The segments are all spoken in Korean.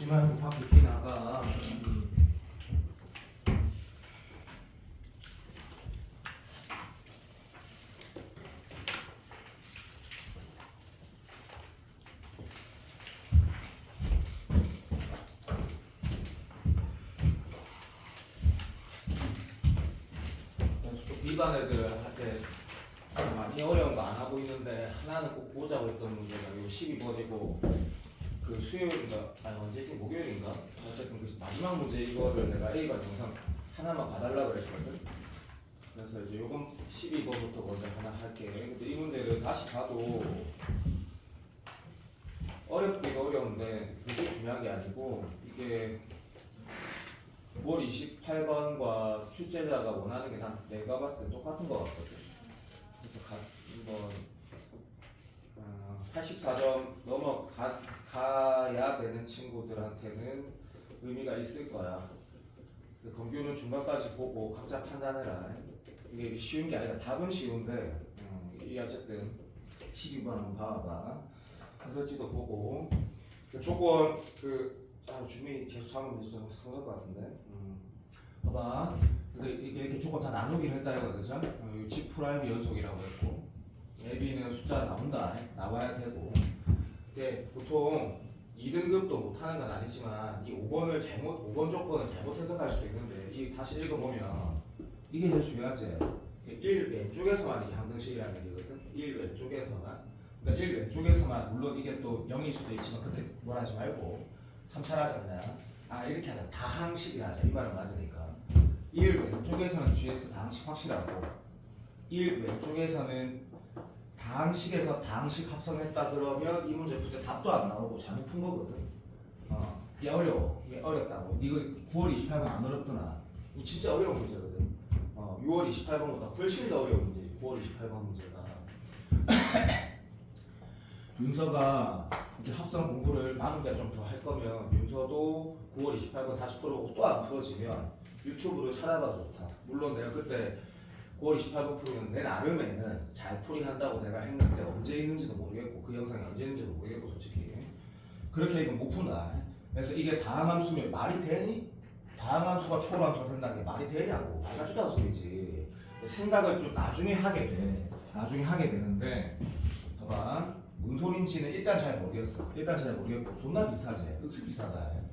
보지 말고 밖에 나가. 일반 애들한테 많이 어려운 거 안 하고 있는데 하나는 꼭 보자고 했던 문제가 요 12번이고 그 수요일인가 아니 언제지 목요일인가 어쨌든 그 마지막 문제 이거를 내가 A가 영상 하나만 봐달라고 그랬거든. 그래서 이제 요건 12번부터 먼저 하나 할게. 근데 이 문제를 다시 봐도 어렵기가 어려운데 그게 중요한 게 아니고 이게 9월 28번과 출제자가 원하는 게 난 내가 봤을 때 똑같은 것 같거든. 그래서 한번 84점 넘어가야 되는 친구들한테는 의미가 있을 거야. 검교는 중간까지 보고 각자 판단해라. 이게 쉬운 게 아니라 답은 쉬운데 이 어쨌든 12번 한번 봐봐. 해설지도 보고 조건 준비 계속 잡으면 좀 성할 것 같은데. 봐봐. 이게 이렇게 조건 다 나누긴 했다 이거 그죠? G 프라임 연속이라고 했고, AB는 숫자 나와야 되고. 이게 보통 2등급도 못하는 건 아니지만 이 5번 조건을 잘못 해석할 수도 있는데 이 다시 읽어보면 이게 제일 중요하지. 1 왼쪽에서만 이게 항등식이라는 얘기거든. 1 왼쪽에서만. 그러니까 1 왼쪽에서만 물론 이게 또 0일 수도 있지만 그때 뭐라 하지 말고 3차를 하자 그냥. 이렇게 하자. 다항식이라 하자. 이 말은 맞으니까. 1 왼쪽에서는 GX 다항식 확실하고 1 왼쪽에서는 다항식에서 다항식 합성했다 그러면 이 문제 풀 때 답도 안 나오고 잘못 푼 거거든. 이게 어려워. 이게 어렵다고. 이거 9월 28번 안 어렵더나. 이거 진짜 어려운 문제거든. 6월 28번보다 훨씬 더 어려운 문제. 9월 28번 문제가. 윤서가 이제 합성 공부를 많은데 좀 더 할 거면 윤서도 9월 28번 다시 풀어보고 또 안 풀어지면 유튜브를 찾아봐도 좋다. 물론 내가 그때 9월 28번 풀이는 내 나름에는 잘 풀이한다고 내가 했는데 언제 있는지도 모르겠고 그 영상이 언제 있는지도 모르겠고 솔직히 그렇게 이건 못 푼다. 그래서 이게 다항함수면 말이 되니? 다항함수가 초함수가 된다는 게 말이 되냐고. 말 같지도 않은 소리지. 생각을 좀 나중에 하게 돼. 나중에 하게 되는데 봐봐. 뭔 소린지는 일단 잘 모르겠어. 일단 잘 모르겠고 존나 비슷하지. 흑수 비슷하다.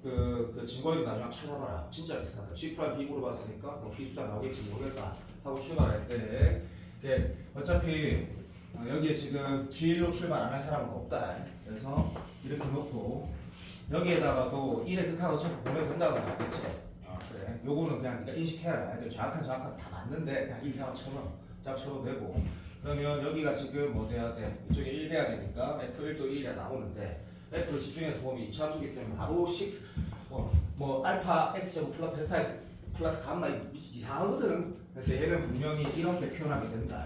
그 진거리도 나중에 찾아봐라. 진짜 비슷하다. C 프라임 B 물어봤으니까 뭐 비숫자 나오겠지 모르겠다 하고 출발했대. 어차피 여기에 지금 G1로 출발 안 할 사람은 없다. 그래서 이렇게 놓고 여기에다가도 1의 극한을 어차피 보내도 된다고 알겠지? 그래. 요거는 그냥 네가 인식해야 돼. 정확한 다 맞는데 그냥 1 잡아쳐도 되고. 그러면 여기가 지금 뭐 돼야 돼? 이쪽에 1 돼야 되니까 F1도 1이 나오는데 F를 집중해서 보면 이차수기 때문에 바로 6 알파 X제곱 플러스 베타 X 플러스 감마 이상하거든. 그래서 얘는 분명히 이렇게 표현하게 된다.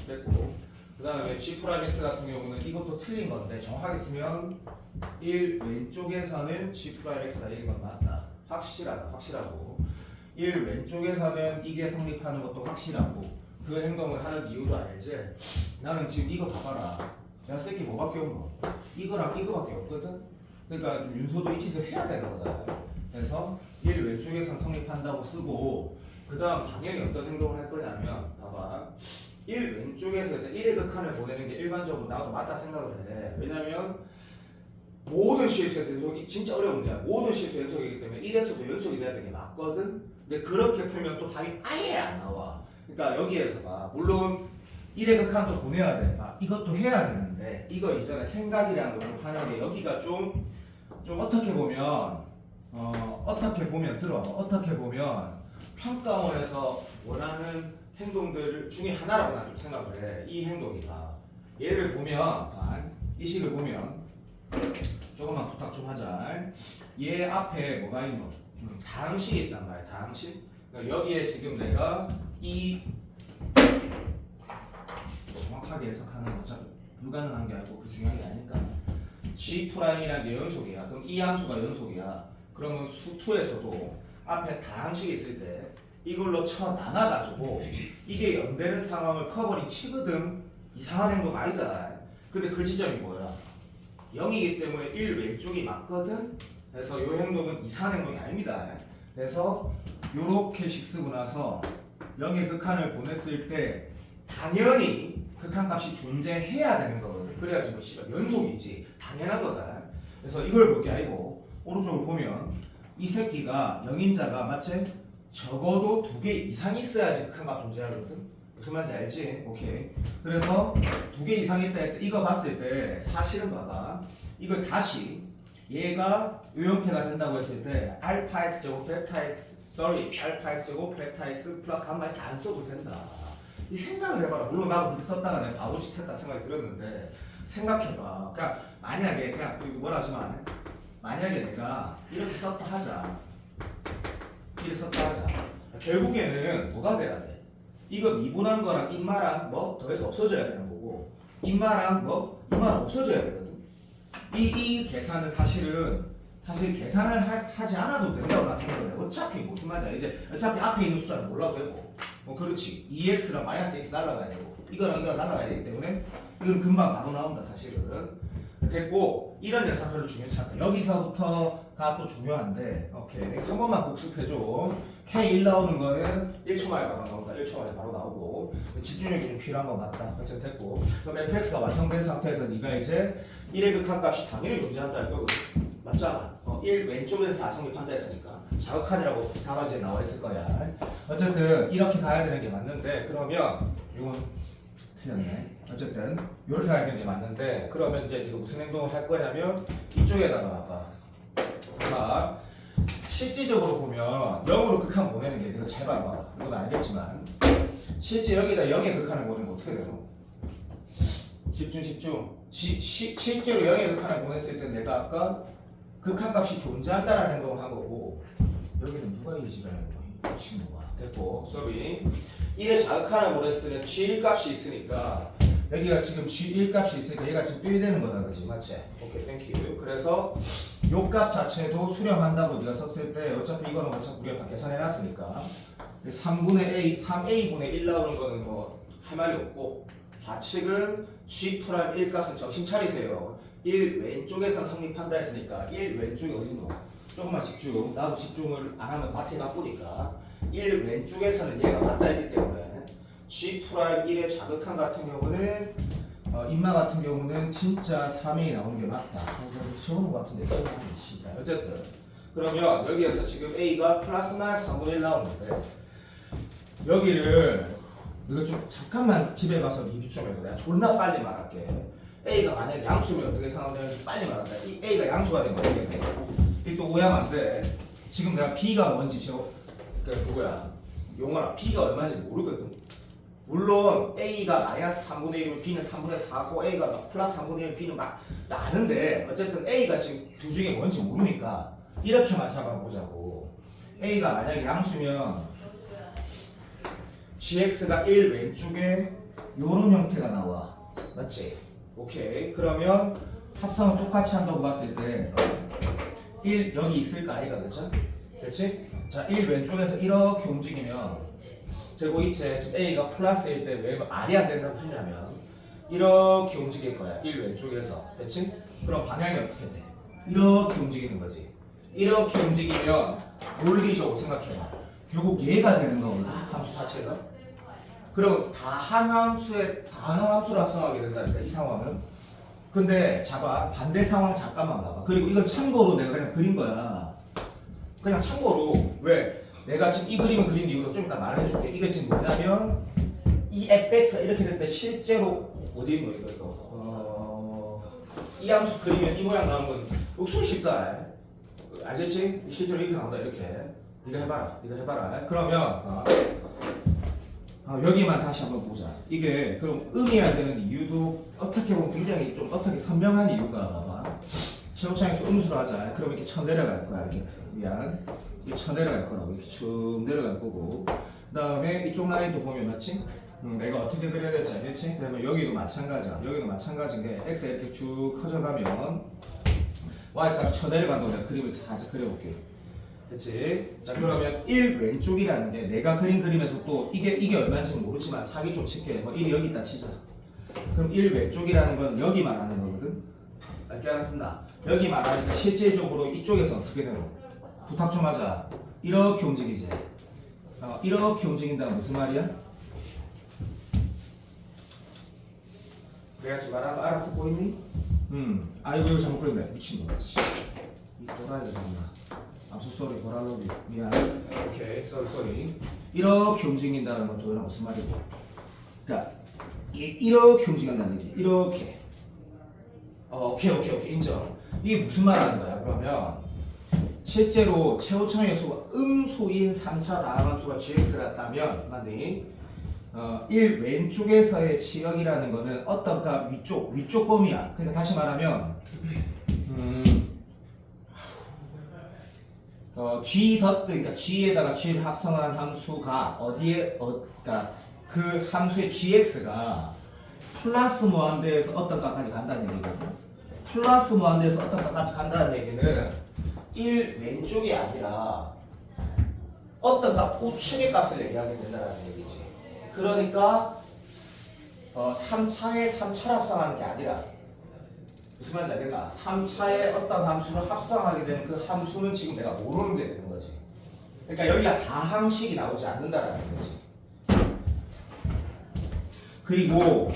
됐고 그 다음에 G 프라임 X 같은 경우는 이것도 틀린 건데 정확하게 쓰면 1 왼쪽에서는 G 프라임 X가 이긴 건 맞다. 확실하고 1 왼쪽에서는 이게 성립하는 것도 확실하고 그 행동을 하는 이유도 알지? 나는 지금 이거 봐봐라. 내가 쓸 게 뭐밖에 없노? 이거랑 이거밖에 없거든? 그러니까 좀 윤소도 이 짓을 해야 되는 거다. 그래서 1 왼쪽에선 성립한다고 쓰고 그 다음 당연히 어떤 행동을 할 거냐면 봐봐. 1 왼쪽에서 1의 극한을 보내는 게 일반적으로 나도 맞다 생각을 해. 왜냐면 모든 실수에서 연속이 진짜 어려운 문제야. 모든 실수 연속이기 때문에 1에서도 연속이 돼야 되는 게 맞거든? 근데 그렇게 풀면 또 답이 아예 안 나와. 그러니까 여기에서가 물론 1의 극한도 보내야 돼. 이것도 해야 되는데 이거 이전에 생각이라는 걸 하는 게 여기가 좀 어떻게 보면 어떻게 보면 평가원에서 원하는 행동들 중에 하나라고 난 좀 생각을 해. 이 행동이다. 얘를 보면 이 식을 보면 조금만 부탁 좀 하자. 얘 앞에 뭐가 있노? 다항식이 있단 말이야. 다항식. 그러니까 여기에 지금 내가 이 정확하게 해석하는 건 어차피 불가능한 게 아니고 그 중요한 게 아니니까 G 프라임이라는 게 연속이야. 그럼 이 함수가 연속이야. 그러면 수2에서도 앞에 다항식이 있을 때 이걸로 쳐 나눠가지고 이게 연되는 상황을 커버링 치거든. 이상한 행동 아니다. 근데 그 지점이 뭐야? 0이기 때문에 1 왼쪽이 맞거든. 그래서 이 행동은 이상한 행동이 아닙니다. 그래서 요렇게씩 쓰고 나서 0의 극한을 보냈을 때 당연히 극한값이 존재해야 되는 거거든. 그래야지 뭐 씨발 연속이지. 당연한 거다. 그래서 이걸 볼 게 아니고 오른쪽을 보면 이 새끼가 0인자가 맞지? 적어도 2개 이상 있어야지 극한값 존재하거든. 무슨 말인지 알지? 오케이. 그래서 2개 이상 있다 할 때 이거 봤을 때 사실은 봐봐. 이걸 다시 얘가 이 형태가 된다고 했을 때 알파 x 제곱 베타 x 알파 x 제곱 베타 x 플러스 감마 이렇게 안 써도 된다. 이 생각을 해봐라. 물론 나도 그렇게 썼다가 내가 바보짓 했다 생각이 들었는데 생각해봐. 그냥 만약에 그냥 뭐라 하지만 만약에 내가 이렇게 썼다 하자. 이렇게 썼다 하자. 결국에는 뭐가 돼야 돼? 이거 미분한 거랑 인마랑 뭐 더해서 없어져야 되는 거고 인마랑 뭐 인마랑 없어져야 되거든. 이 계산은 사실 계산을 하지 않아도 된다고 나 생각해. 어차피 무슨 말이야. 이제 어차피 앞에 있는 숫자는 몰라도 되고 뭐 그렇지. 2x랑 마이너스 x 날라가야 되고 이거랑 이거랑 날라가야 되기 때문에 이건 금방 바로 나온다 사실은. 됐고 이런 녀석 별로 중요치 않다. 여기서부터가 또 중요한데 오케이 한 번만 복습해줘. K1 나오는 거는 1초 만에 바로 나온다. 1초 만에 바로 나오고 집중력이 좀 필요한 거 맞다. 어쨌든 됐고 그럼 fx가 완성된 상태에서 네가 이제 1의 극한값이 당연히 존재한다 할 거거든. 맞잖아. 1 왼쪽에서 다 성립한다 했으니까 자극한이라고 답안지에 나와 있을 거야. 어쨌든 이렇게 가야 되는 게 맞는데 그러면 이건 틀렸네. 어쨌든 이렇게 가야 되는 게 맞는데 그러면 이제 이거 무슨 행동을 할 거냐면 이쪽에다가 봐봐. 실질적으로 보면 0으로 극한 보내는 게 내가 잘 봐봐. 이건 알겠지만 실제 여기다 0의 극한을 보내면 어떻게 되노? 집중. 실제로 0의 극한을 보냈을 때 내가 아까 극한값이 존재한다는 행동을 한 거고 여기는 누가 얘기지라는 거야? 친구가. 됐고 수업이 1의 자극한을 보냈을 때는 G1 값이 있으니까 여기가 지금 G1 값이 있으니까 얘가 지금 1 되는 거다 그지? 맞지? 오케이 땡큐. 그래서 요 값 자체도 수렴한다고 네가 썼을 때 어차피 이거는 어차피 우리가 다 계산해 놨으니까 3분의 A, 3A분의 1 나오는 거는 뭐 할 말이 없고 좌측은 G'1 값은 정신 차리세요. 1 왼쪽에서 성립한다 했으니까 1 왼쪽이 어딨노? 조금만 집중. 나도 집중을 안 하면 마트에 나쁘니까 1 왼쪽에서는 얘가 맞다 했기 때문에 G'1의 자극한 같은 경우는 인마 같은 경우는 진짜 3이 나오는 게 맞다. 적은 것 같은데 어쨌든 그러면 여기에서 지금 A가 플러스 마이너스 3분의 1 나오는데 여기를 이거 좀 잠깐만 집에 가서 리뷰 좀 해도 내가 존나 빨리 말할게. A가 만약에 양수면 어떻게 생각하면 빨리 말한다. 이 A가 양수가 되면 어떻게 돼? 이게 또 오해하면 안 돼. 지금 내가 B가 뭔지 그 누구야? 용아라 B가 얼마인지 모르거든. 물론 A가 마이너스 3분의 1이면 B는 3분의 4고 A가 플러스 3분의 1, B는 막 아는데 어쨌든 A가 지금 둘 중에 뭔지 모르니까 이렇게만 잡아보자고. A가 만약에 양수면 GX가 1 왼쪽에 요런 형태가 나와. 맞지? 오케이. 그러면 합성을 똑같이 한다고 봤을 때 1 여기 있을까 아이가 그죠? 그렇지? 자, 1 왼쪽에서 이렇게 움직이면 제곱이체 지금 A가 플러스일 때 왜 말이 안 된다고 했냐면 이렇게 움직일 거야. 1 왼쪽에서. 그렇지? 그럼 방향이 어떻게 돼? 이렇게 움직이는 거지. 이렇게 움직이면 논리적으로 생각해봐. 결국 얘가 되는 거거든. 함수 자체가. 그럼 다항함수를 합성하게 된다니까 이 상황은. 근데 봐봐 반대 상황 잠깐만 봐봐. 그리고 이건 참고로 내가 그냥 그린 거야. 그냥 참고로 왜 내가 지금 이 그림을 그린 이유로 좀 이따 말을 해줄게. 이게 지금 뭐냐면 이 fx가 이렇게 될 때 실제로 어디 있노 이거 이 함수 그리면 이 모양 나온 건 옥순 쉽다. 알겠지? 실제로 이렇게 나온다 이렇게. 네가 해봐라. 그러면 여기만 다시 한번 보자. 이게 그럼 음이어야 되는 이유도 어떻게 보면 굉장히 좀 어떻게 선명한 이유가 봐봐. 체육장에서 음수를 하자. 그럼 이렇게 쳐 내려갈 거야. 이렇게 미안. 이렇게 쳐 내려갈 거라고. 이렇게 쭉 내려갈 거고. 그 다음에 이쪽 라인도 보면 맞지? 내가 어떻게 그려야 될지 알겠지? 그러면 여기도 마찬가지야. 여기도 마찬가지인 게 x가 이렇게 쭉 커져가면 y값이 쳐 내려간다고 내가 그림을 살짝 그려볼게. 그치? 자 그러면 1 왼쪽이라는 게 내가 그린 그림에서 또 이게 얼마인지는 모르지만 사기 좀 칠게. 뭐 1이 여기 있다 치자. 그럼 1 왼쪽이라는 건 여기만 하는 거거든. 알게 하나 튼다. 여기 말하니까 실제적으로 이쪽에서 어떻게 되노? 부탁 좀 하자. 이렇게 움직이지. 이렇게 움직인다는 무슨 말이야? 내가 지금 말하는 거 알아듣고 있니? 아이고 이거 잘못 그렸네. 미친놈. 이 돌아야 되겠나? 쏘리 돌아오기 미안. 오케이 쏘리. 이렇게 움직인다는 건 도현아 무슨 말이고? 그러니까 이렇게 움직인다는 얘기. 이렇게. 오케이 인정. 이게 무슨 말 하는 거야? 그러면 실제로 최후청의 수가 음수인 3차 다항함수가 gx였다면 맞니? 1 왼쪽에서의 지역이라는 거는 어떤 가 위쪽 범위야. 그러니까 다시 말하면 그러니까 g에다가 g를 합성한 함수가 그러니까 그 함수의 gx가 플러스 무한대에서 어떤 값까지 간다는 얘기거든. 플러스 무한대에서 어떤 값까지 간다는 얘기는 1 왼쪽이 아니라 어떤 값 우측의 값을 얘기하게 된다는 얘기지. 그러니까 3차에 3차를 합성하는 게 아니라 무슨 말인지 알겠나? 3차에 어떤 함수를 합성하게 되는 그 함수는 지금 내가 모르는 게 되는 거지. 그러니까 여기가 다항식이 나오지 않는다라는 거지. 그리고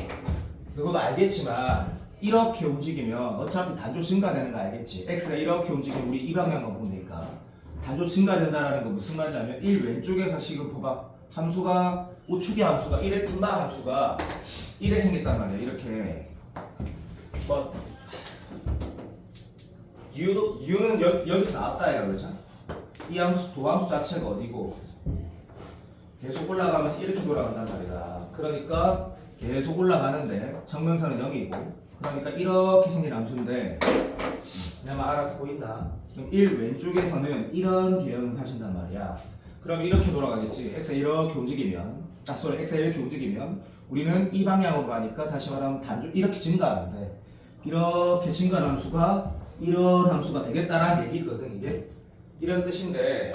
그것도 알겠지만 이렇게 움직이면 어차피 단조 증가되는 거 알겠지? x가 이렇게 움직이면 우리 이 방향만 보면 되니까 단조 증가된다라는 건 무슨 말이냐면 1 왼쪽에서 지금 봐봐. 함수가 우측의 함수가 1의 뜬다 함수가 1에 생겼단 말이야. 이렇게 이유는 여기서 나왔다 그러죠? 이 함수 도함수 자체가 어디고 계속 올라가면서 이렇게 돌아간단 말이다. 그러니까 계속 올라가는데 정면선은 0이고 그러니까 이렇게 생긴 함수인데 내가 알아듣고 있나? 그럼 1 왼쪽에서는 이런 개형을 하신단 말이야. 그럼 이렇게 돌아가겠지. x가 이렇게 움직이면 x가 이렇게 움직이면 우리는 이 방향으로 가니까 다시 말하면 단조 이렇게 증가하는데 이렇게 증가하는 함수가 이런 함수가 되겠다라는 얘기거든. 이게 이런 뜻인데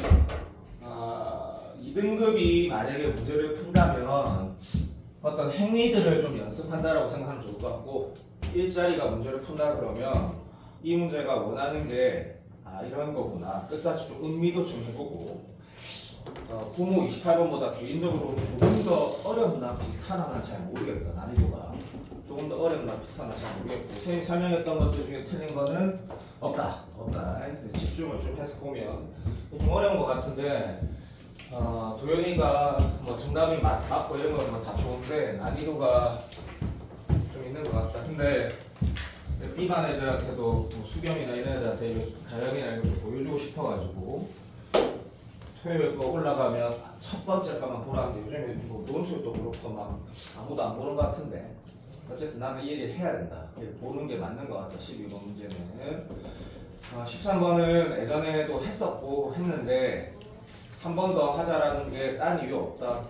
2등급이 만약에 문제를 푼다면 어떤 행위들을 좀 연습한다라고 생각하면 좋을 것 같고 일자리가 문제를 푼다 그러면 이 문제가 원하는 게 이런 거구나 끝까지 좀 음미도 좀 해보고 구모 28번보다 개인적으로 조금 더 어렵나 비슷하나 잘 모르겠다. 난이도가 조금 더 어렵나 비슷하나 잘 모르겠고 선생님이 설명했던 것들 중에 틀린 거는 없다. 집중을 좀 해서 보면 좀 어려운 것 같은데 도현이가 뭐 정답이 맞고 이런 거는 다 좋은데 난이도가 좀 있는 것 같다. 근데 B반 애들한테도 뭐 수경이나 이런 애들한테 가영이나 이런 거 좀 보여주고 싶어가지고 토요일 거 올라가면 첫 번째 거만 보라는데 요즘에 뭐 논술도 그렇고 막 아무도 안 보는 것 같은데 어쨌든 나는 이 얘기를 해야 된다. 보는 게 맞는 것 같다. 12번 문제는 13번은 예전에도 했었고 했는데 한 번 더 하자라는 게 딴 이유 없다.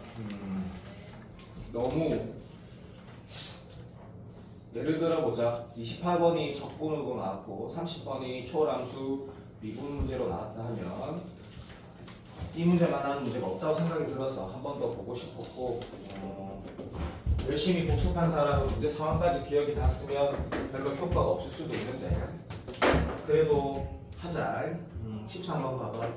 너무 예를 들어 보자. 28번이 적분으로 나왔고 30번이 초월함수 미분 문제로 나왔다 하면 이 문제만 하는 문제가 없다고 생각이 들어서 한 번 더 보고 싶었고 열심히 복습한 사람은 문제 상황까지 기억이 났으면 별로 효과가 없을 수도 있는데 그래도 하자. 13번 봐봐.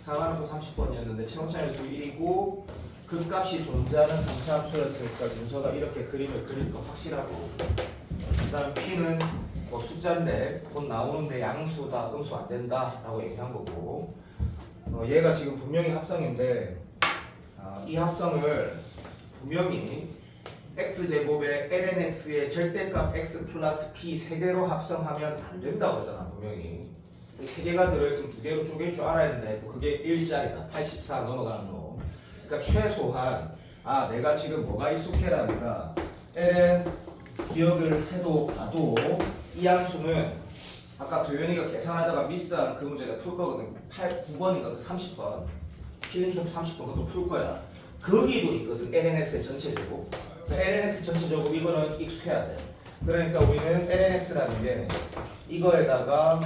4반함수 30번이었는데 최원차함수 1이고 그 값이 존재하는 3차 함수였으니까 문서가 이렇게 그림을 그릴 거 확실하고 그 다음 P는 뭐 숫자인데 곧 나오는데 양수다 음수 안 된다 라고 얘기한 거고 얘가 지금 분명히 합성인데 이 합성을 분명히 x제곱에 lnx의 절대값 x 플러스 p 3개로 합성하면 안 된다고 했잖아. 분명히 3개가 들어있으면 2개로 쪼갤 줄 알아야 되는데 그게 1자리다. 84 넘어가는 거. 그러니까 최소한 내가 지금 뭐가 익숙해라니까 ln 기억을 봐도 이 함수는 아까 도현이가 계산하다가 미스한 그 문제가 풀 거거든. 9번인가 그 30번 킬링캠프 30번 그것도 풀 거야. 거기도 있거든. lnx의 전체 제곱. lnx 전체 제곱 이거는 익숙해야 돼. 그러니까 우리는 lnx라는 게 이거에다가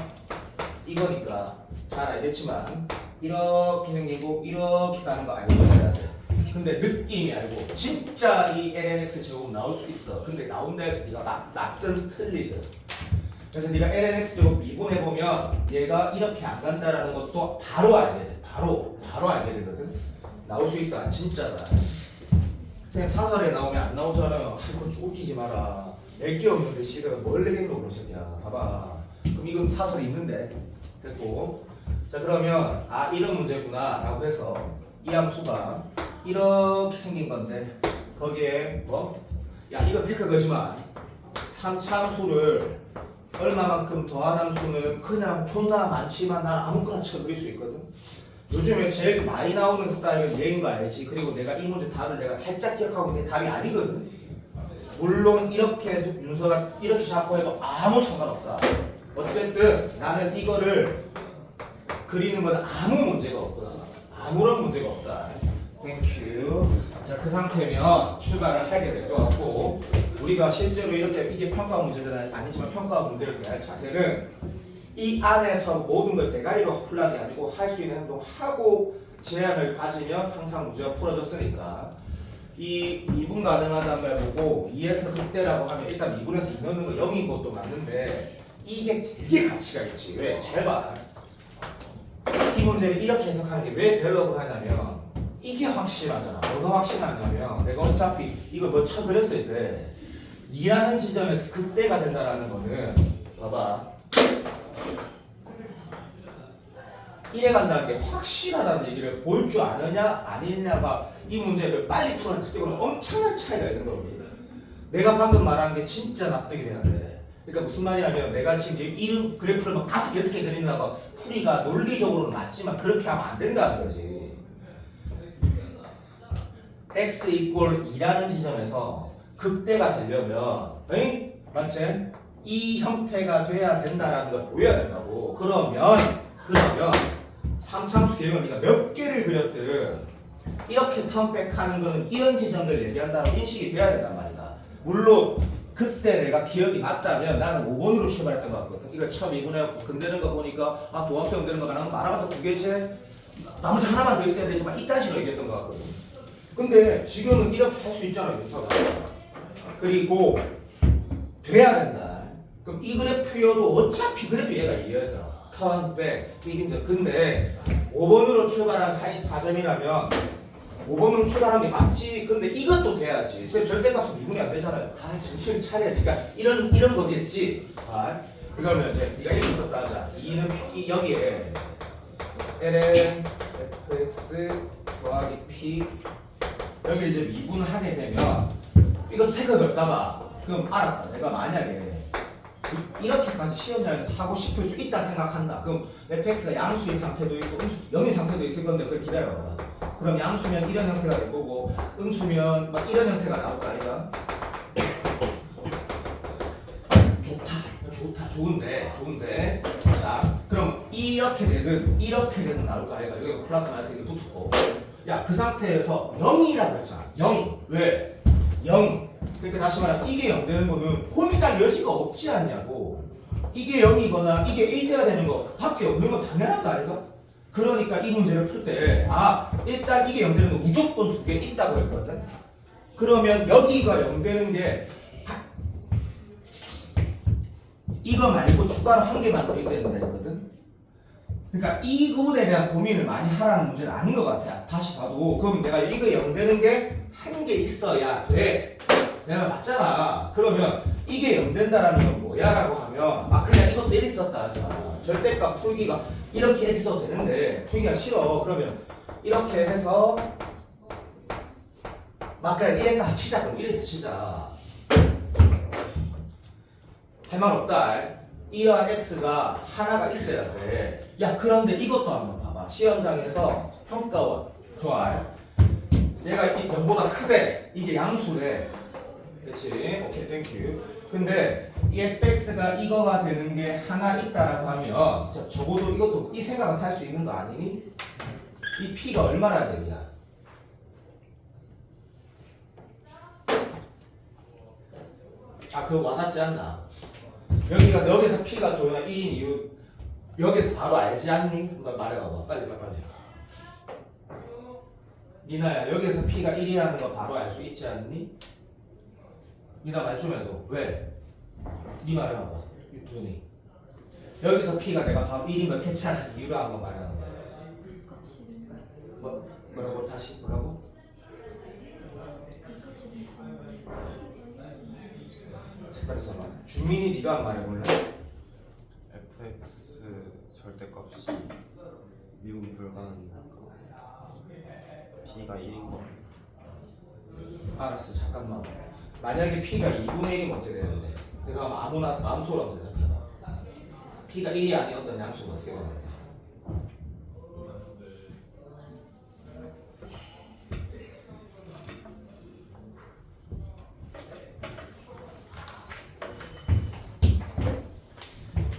이거니까 잘 알겠지만 이렇게 생기고 이렇게 가는 거 알고 있어야 돼. 근데 느낌이 알고 진짜 이 lnx 제곱 나올 수 있어. 근데 나온다 해서 네가 맞든 틀리든 그래서 네가 lnx 제곱 미분해보면 얘가 이렇게 안 간다라는 것도 바로 알게 돼. 바로 알게 되거든. 나올 수 있다. 진짜다. 선생님 사설에 나오면 안 나오잖아요. 그거 쫓기지 마라. 낼 게 없는데 씨가 뭘 내겠노 그런 새끼야. 봐봐. 그럼 이건 사설이 있는데. 됐고. 자 그러면 아 이런 문제구나 라고 해서 이 함수가 이렇게 생긴 건데 거기에 뭐? 야 이거 테크 거지만 3차 함수를 얼마만큼 더한 함수는 그냥 존나 많지만 난 아무거나 쳐 그릴 수 있거든. 요즘에 제일 많이 나오는 스타일은 얘인 거 알지? 그리고 내가 이 문제 답을 내가 살짝 기억하고 내 답이 아니거든. 물론 이렇게 윤서가 이렇게 잡고 해도 아무 상관없다. 어쨌든 나는 이거를 그리는 건 아무 문제가 없거든. 아무런 문제가 없다. 땡큐. 자, 그 상태면 출발을 하게 될 것 같고 우리가 실제로 이렇게 이게 평가 문제는 아니지만 평가 문제를 대할 자세는 이 안에서 모든 걸 대가리로 풀라는 게 아니고 할 수 있는 행동 하고 제한을 가지면 항상 문제가 풀어졌으니까 이 미분 가능하다는 말 보고 2에서 극대라고 하면 일단 미분에서 2 넣는 거 0인 것도 맞는데 이게 되게 가치가 있지. 왜? 잘 봐. 이 문제를 이렇게 해석하는 게 왜 밸러블 하냐면 이게 확실하잖아. 뭐가 확실하냐면 내가 어차피 이거 뭐 쳐그렸을 때 2라는 지점에서 극대가 된다라는 거는 봐봐 1에 간다는 게 확실하다는 얘기를 볼 줄 아느냐 아니냐가 이 문제를 빨리 풀어낼 때보다 엄청난 차이가 있는 거거든. 내가 방금 말한 게 진짜 납득이 돼야 돼. 그러니까 무슨 말이냐면 내가 지금 이런 그래프를 막 5개, 6개 그린다고 풀이가 논리적으로는 맞지만 그렇게 하면 안 된다는 거지. x 이꼴 2라는 지점에서 극대가 되려면 에이? 맞지? 이 형태가 돼야 된다라는 걸 보여야 된다고. 그러면 3참수 개형을 네가 몇 개를 그렸든 이렇게 턴백하는 거는 이런 지점들 얘기한다고 인식이 돼야 된단 말이다. 물론 그때 내가 기억이 맞다면 나는 5번으로 출발했던 것 같거든. 이거 처음 이분해갖고 근대는 거 보니까 아 도함수 되는 거가 나는 말아봐서 2개째 나머지 하나만 더 있어야 되지만 이딴 식으로 얘기했던 것 같거든. 근데 지금은 이렇게 할 수 있잖아 윤서가. 그리고 돼야 된다. 그럼 이 그래프여도 어차피 그래도 얘가 이해다. 턴백, 비긴저. 근데 5번으로 출발한 84점이라면 5번으로 출발한 게 맞지. 근데 이것도 돼야지. 절대값은 미분이 안 되잖아요. 아 정신 차려야지. 그러니까 이런 거겠지. 아 그러면 이제 네가 이렇게 썼다 하자. 2는 여기에 ln fx 더하기 p 여기 이제 미분을 하게 되면 이거 생각할까봐. 그럼 알았다. 내가 만약에 이렇게까지 시험장에서 하고 싶을 수 있다 생각한다. 그럼 fx가 양수인 상태도 있고 영인 상태도 있을 건데 그걸 기다려봐. 그럼 양수면 이런 형태가 될 거고 음수면 막 이런 형태가 나올까 아이가? 좋은데 자 그럼 이렇게 되든 나올까 아이가? 여기 플러스 마이너스 이렇게 붙었고 야 그 상태에서 0이라고 했잖아. 0 왜? 0 그러니까 다시 말하면 이게 0 되는 거는 폼이갈 여지가 없지 않냐고. 이게 0이거나 이게 1돼야 되는 거 밖에 없는 건 당연한 거 아이가? 그러니까 이 문제를 풀 때 일단 이게 0 되는 거 무조건 2개 있다고 했거든. 그러면 여기가 0 되는 게 이거 말고 추가로 1개만 더 있어야 된다 했거든. 그러니까 이 부분에 대한 고민을 많이 하라는 문제는 아닌 것 같아. 다시 봐도 그럼 내가 이거 0 되는 게 1개 있어야 돼. 내가 맞잖아. 그러면 이게 0 된다라는 건 뭐야? 라고 하면 그냥 이것도 1 있었다 하자. 절대값 풀기가 이렇게 1 있어도 되는데 풀기가 싫어. 그러면 이렇게 해서 그냥 1에다 치자. 그럼 1에다 치자. 할 말 없다. 이와 x가 하나가 있어야 돼. 야 그런데 이것도 한번 봐봐. 시험장에서 평가원 좋아. 얘가 이 0보다 크대. 이게 양수래. 그렇지? 오케이 땡큐. 근데 이 fx가 이거가 되는 게 하나 있다라고 하면 적어도 이것도 이 생각은 할 수 있는 거 아니니? 이 p가 얼마나 되냐? 그거 와닿지 않나? 여기서 p가 또 1인 이유 여기서 바로 알지 않니? 말해봐봐. 빨리. 니나야 여기서 p가 1이라는 거 바로 알 수 있지 않니? 니나 말 좀 해도 왜? 니 말해봐봐. 도현이. 여기서 P가 내가 바로 1인 걸 캐치하는 이유를 한번 말하는 거야. 뭐라고 다시 뭐라고? 색깔에서 말. 준민이 네가 한번 말해볼래? fx 절대값이 미분 불가능이니까 b가 1인 거. 알았어 잠깐만. 만약에 P가 2분의 1이면 어떻게 되는데? 그럼 아무나 암수로 한번 대답해봐. P가 1이 아니었던 양수가 어떻게 되는데?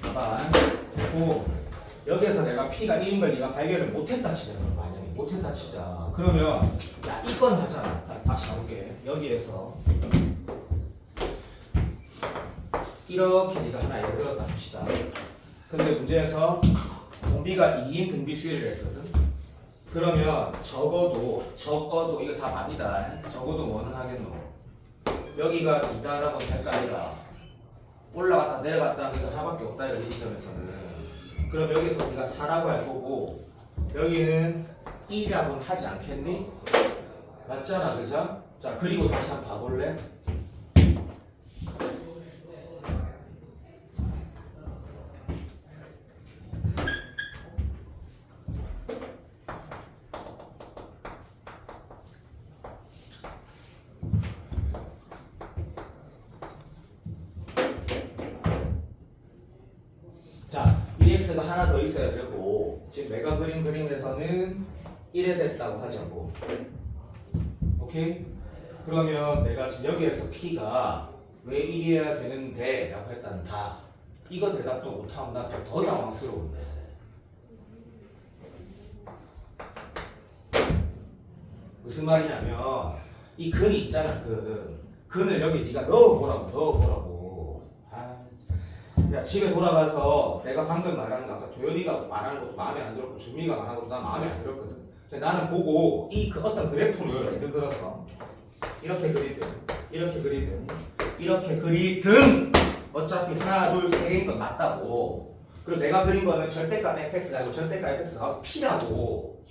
봐봐. 그리고 여기에서 내가 P가 1인 걸 네가 발견을 못했다 치자. 만약에 못했다 치자. 그러면 야 이건 하잖아. 다시 가볼게. 여기에서 이렇게 네가 하나 예를 들었다 합시다. 근데 문제에서 공비가 2인 등비 수열을 했거든. 그러면 적어도 이거 다 맞이다. 적어도 뭐는 하겠노? 여기가 2다라고 할까 아이가 올라갔다 내려갔다 하면 이거 하나밖에 없다 이거 이 지점에서는. 그럼 여기서 우리가 4라고 할 거고 여기는 1이라고는 하지 않겠니? 맞잖아 그죠? 자 그리고 다시 한번 봐볼래? 자, 2x가 하나 더 있어야 되고 지금 내가 그린 그림에서는 1에 됐다고 하자고. 오케이? 그러면 내가 지금 여기에서 P가 왜 1이어야 되는데 라고 했단다. 이거 대답도 못하면 나 더 당황스러운데. 무슨 말이냐면 이 근이 있잖아 근을 여기 네가 넣어보라고. 야 집에 돌아가서 내가 방금 말하는 거 아까 도현이가 말하는 것도 마음에 안 들었고 준미가 말하는 것도 난 마음에 안 들었거든. 근데 나는 보고 그 어떤 그래프를 예를 들어서 이렇게 그리든 어차피 하나 둘 세 개인 건 맞다고. 그리고 내가 그린 거는 절대값 fx가 아니고 절대값 fx가 p라고.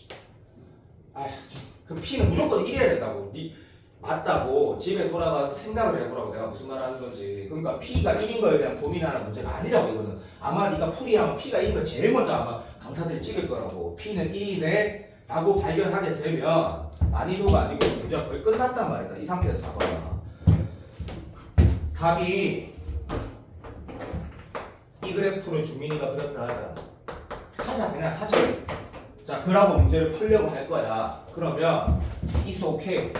그 p는 무조건 1이어야 된다고. 맞다고. 집에 돌아가서 생각을 해보라고. 내가 무슨 말 하는 건지. 그러니까 P가 1인 거에 대한 고민하는 문제가 아니라고 이거는. 아마 네가 풀이하면 P가 1인 거 제일 먼저 아마 강사들이 찍을 거라고. P는 1이네 라고 발견하게 되면 난이도가 아니고 문제가 거의 끝났단 말이다. 이 상태에서 잡아봐. 답이 이 그래프를 준민이가 그렸다 하자. 그냥 하자. 자 그러고 문제를 풀려고 할 거야. 그러면 it's okay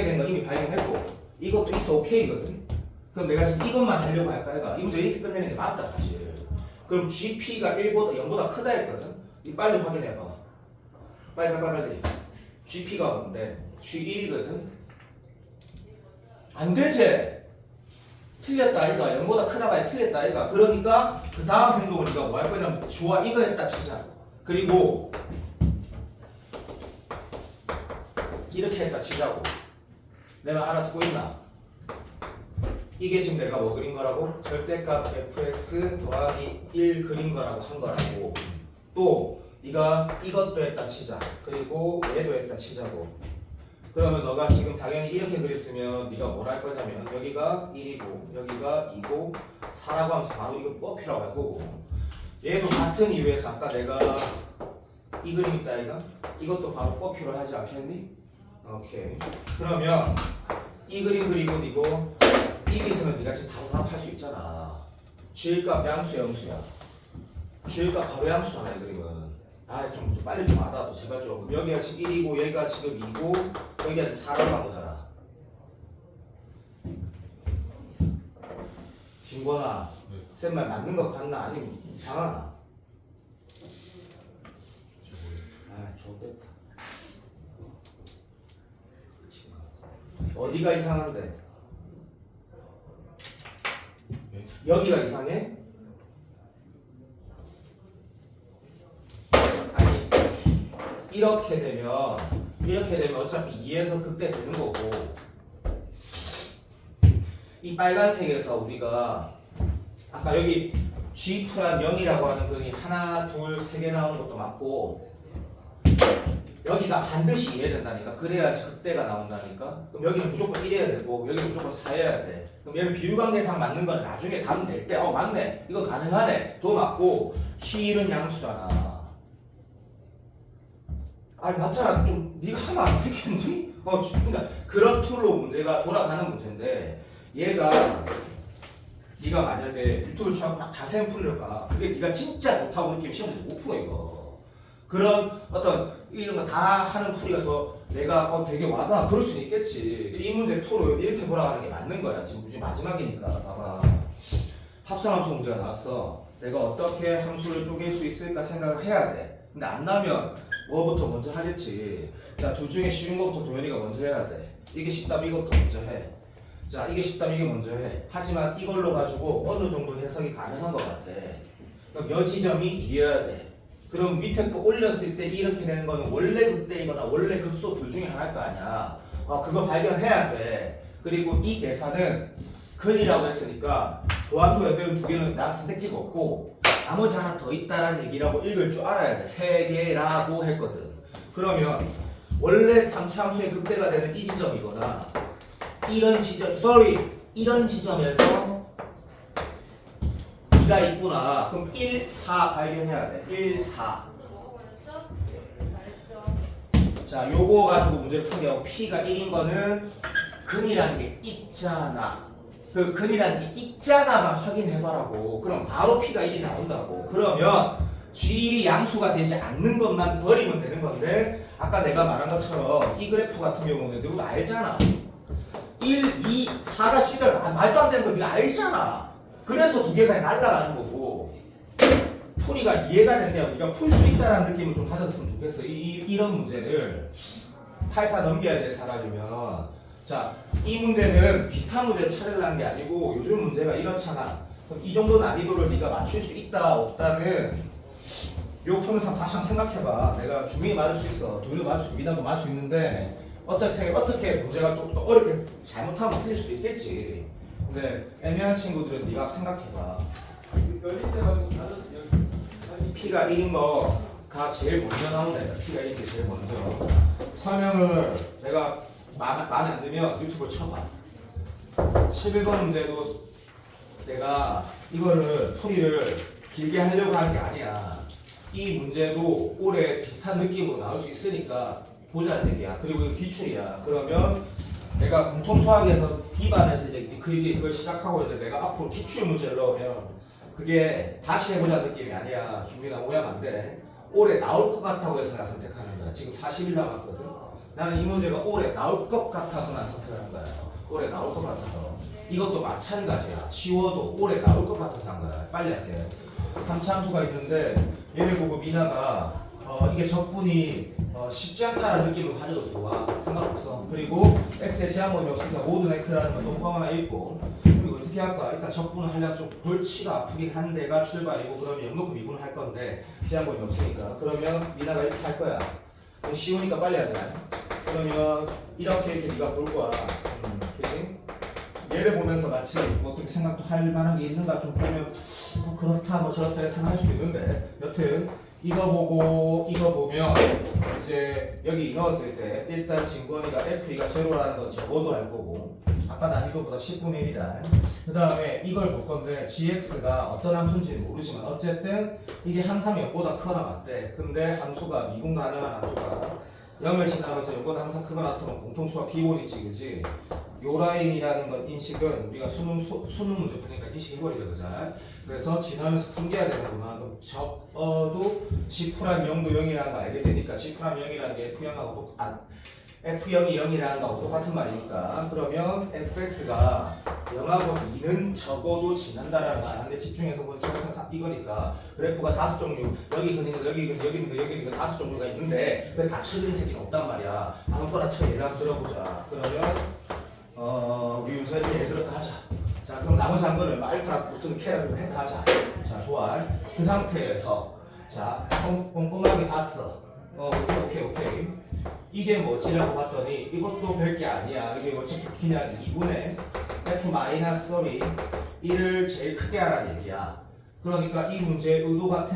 된 거 이미 발견했고 이것도 it's okay거든. 그럼 내가 지금 이것만 하려고 할까 해가 이 문제 이렇게 끝내는 게 맞다 사실. 그럼 GP가 0보다 크다 했거든. 이 빨리 확인해봐. 빨리. GP가 뭔데? G1이거든. 안 되지. 틀렸다 아이가. 0보다 크다가 아니라 틀렸다 아이가. 그러니까 그 다음 행동을 네가 뭐 할 거냐면 좋아 이거 했다 치자. 그리고 이렇게 했다 치자고. 내가 알아듣고 있나? 이게 지금 내가 뭐 그린 거라고? 절대값 fx 더하기 1 그린 거라고 한 거라고. 또 네가 이것도 했다 치자. 그리고 얘도 했다 치자고. 그러면 너가 지금 당연히 이렇게 그렸으면 네가 뭘 할 거냐면 여기가 1이고 여기가 2고 4라고 하면서 바로 이거 뻑큐라고 할 거고. 얘도 같은 이유에서 아까 내가 이 그림 있다 이가 이것도 바로 뻑큐를 하지 않겠니? 오케이. 그러면 이 그림 그리고 이거 이 있으면 네가 지금 바로 답할 수 있잖아. G값 양수야 음수야. G값 바로 양수잖아 이 그림은. 좀 빨리 좀 와다 제발 좀. 여기가 지금 1이고 여기가 지금 2고 여기가 지금 4라고 한 거잖아. 진권아 쌤 말 맞는 것 같나? 아니면 이상하나? 좋겠다. 어디가 이상한데? 여기가 이상해? 아니 이렇게 되면 어차피 2에서 극대 되는 거고 이 빨간색에서 우리가 아까 여기 G 프라임 0이라고 하는 근이 하나, 둘, 세 개 나오는 것도 맞고 여기가 반드시 이래야 된다니까. 그래야지 극대가 나온다니까. 그럼 여기는 무조건 1해야 되고 여기는 무조건 4해야 돼. 그럼 얘는 비유관계상 맞는 건 나중에 감 될 때 맞네. 이거 가능하네. 도 맞고 G는 양수잖아. 아니 맞잖아. 좀 네가 하면 안 되겠니? 그러니까 그런 툴로 문제가 돌아가는 문제인데 얘가 네가 만약에 유튜브를 취하고 막 자세히 풀려가 그게 네가 진짜 좋다고 느끼면 시험에서 못 풀어 이거. 그런 어떤 이런 거 다 하는 풀이가 더 내가 되게 와닿아. 그럴 수는 있겠지. 이 문제 툴로 이렇게 돌아가는 게 맞는 거야. 지금 이제 마지막이니까. 봐봐. 합성함수 문제가 나왔어. 내가 어떻게 함수를 쪼갤 수 있을까 생각을 해야 돼. 근데 안 나면 뭐부터 먼저 하겠지. 자, 둘 중에 쉬운 것부터 도현이가 먼저 해야 돼. 이게 쉽다면 이것부터 먼저 해. 자, 이게 쉽다면 이게 먼저 해. 하지만 이걸로 가지고 어느 정도 해석이 가능한 것 같아. 그럼 여 지점이 이어야 돼. 그럼 밑에 거 올렸을 때 이렇게 되는 거는 원래 극대이거나 원래 극소 둘 중에 하나일 거 아니야. 그거 발견해야 돼. 그리고 이 계산은 근이라고 했으니까 도함수 옆에 두 개는 난 선택지가 없고 나머지 하나 더 있다라는 얘기라고 읽을 줄 알아야 돼. 세 개라고 했거든. 그러면 원래 3차 함수의 극대가 되는 이 지점이거나 이런 지점에서 이가 있구나. 그럼 1, 4 발견해야 돼. 1, 4. 자, 요거 가지고 문제를 풀게 하고 P가 1인 거는 근이라는 게 있잖아. 그 근이라는 게 있잖아만 확인해봐라고. 그럼 바로 P가 1이 나온다고. 그러면 G1이 양수가 되지 않는 것만 버리면 되는 건데 아까 내가 말한 것처럼 이 그래프 같은 경우는 누구 알잖아. 1, 2, 4가 시절 말도 안 되는 거 네가 알잖아. 그래서 두 개가 날아가는 거고 풀이가 이해가 되냐 우리가 풀 수 있다는 느낌을 좀 가졌으면 좋겠어. 이런 문제를 84 넘겨야 될 사람이면 자, 이 문제는 비슷한 문제를 찾으려는 게 아니고 요즘 문제가 이렇잖아. 그럼 이 정도 난이도를 네가 맞출 수 있다 없다는 요 푸는상 다시 한번 생각해봐. 내가 주민이 맞을 수 있어. 도윤도 맞을 수 있고 미나도 맞을 수 있는데 어떻게 문제가 또 어렵게 잘못하면 틀릴 수도 있겠지. 근데 애매한 친구들은 네가 생각해봐. P가 1인 거가 제일 먼저 나온다. P가 1인 게 제일 먼저. 설명을 내가 마음에 안 들면 유튜브로 쳐봐. 11번 문제도 내가 이거를 풀이를 길게 하려고 하는 게 아니야. 이 문제도 올해 비슷한 느낌으로 나올 수 있으니까 보자는 얘기야. 그리고 이거 기출이야. 그러면 내가 공통수학에서 B반에서 이제 그걸 시작하고 이제 내가 앞으로 기출 문제를 넣으면 그게 다시 해보자는 느낌이 아니야. 준비나 오해하면 안 돼. 올해 나올 것 같다고 해서 내가 선택하는 거야. 지금 40일 남았거든. 나는 이 문제가 올해 나올 것 같아서 난 선택한 거야. 올해 나올 것 같아서. 이것도 마찬가지야. 지워도 올해 나올 것 같아서 한 거야. 빨리 할게. 3차 함수가 있는데 얘네 보고 미나가 이게 적분이 쉽지 않다는 느낌을 가져도 좋아. 상관없어. 그리고 x의 제한범위 없으니까 모든 x라는 건 동포 하나 있고 그리고 어떻게 할까? 일단 적분을 하려면 좀 골치가 아프긴 한데가 출발이고 그러면 0 놓고 미분을 할 건데 제한범위 없으니까 그러면 미나가 이렇게 할 거야. 쉬우니까 빨리 하자. 그러면 이렇게 네가 볼 거야. 그치? 얘를 보면서 마치 어떻게 생각도 할 만한 게 있는가 좀 보면 그렇다 뭐 저렇다 생각할 수도 있는데 여튼 이거 보고 이거 보면 이제 여기 넣었을 때 일단 진권이가 F2가 제로라는 건 적어도 알 거고 아까 난 이거보다 10분의 1이다. 그 다음에 이걸 볼 건데 GX가 어떤 함수인지는 모르지만 어쨌든 이게 항상 0보다 크거나 같대. 근데 함수가 미분 가능한 함수가 0을 지나면서 이건 항상 크거나 같으면 공통수학 기본이지 그지? 요 라인이라는 건 인식은 우리가 수능 문제 푸니까 인식해버리죠 그죠? 그래서 지나면서 숨겨야 되는구나. 그럼 적어도 G'0도 0이라는 거 알게 되니까 G'0이라는 게 F0하고 F0이 0이라는 거하고 똑같은 말이니까 그러면 fx가 0하고 2는 적어도 지난다라는 거 하는데 집중해서 보면 설상 이거니까 그래프가 5종류 여기 그리는 거 여기 그리는 거 여기 그리는 거 5종류가 있는데 왜 다 쳐그린 새끼는 없단 말이야. 아무거나 쳐 예를 한번 들어보자. 그러면 우리 윤서 이렇게 예를 들었다 하자. 자 그럼 나머지 한 거는 알파 붙은 캐라고 했다 하자. 자 좋아. 그 상태에서 자 꼼꼼하게 봤어. 오케이. 이게 뭐지라고 봤더니 이것도 별게 아니야. 이게 어차피 그냥 2분의 F-3 1을 제일 크게 하라는 얘기야. 그러니까 이 문제의 의도가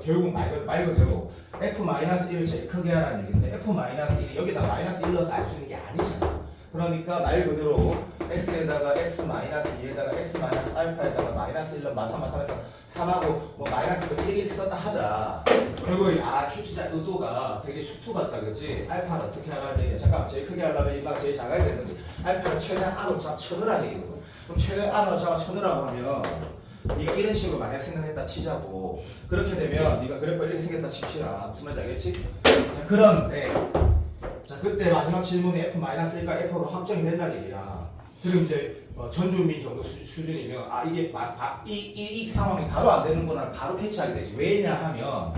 결국 말 그대로 f-1을 제일 크게 하라는 얘기인데 f-1이 여기다 마이너스 1 넣어서 알 수 있는 게 아니잖아. 그러니까 말 그대로 x에다가 x-2에다가 x-알파에다가 마이너스 1로 마삼해서 3하고 뭐 마이너스 1 이렇게 썼다 하자. 그리고 출제자 의도가 되게 수투 같다 그치? 알파는 어떻게 하라는 얘기야. 잠깐만 제일 크게 하려면 이마가 제일 작아야 되는 거지. 알파는 최대한 안으로 쳐넣으라는 얘기거든. 그럼 최대한 안으로 쳐넣으라고 하면 네가 이런 식으로 만약 생각했다 치자고. 그렇게 되면 네가 그래프가 이렇게 생겼다 칩시다. 무슨 말인지 알겠지? 자 그런데 자 그때 마지막 질문이 f-1과 f로 확정이 된다는 얘기야. 그럼 이제 전주민 정도 수준이면 이게 이 상황이 바로 안 되는 거나 바로 캐치하게 되지. 왜냐하면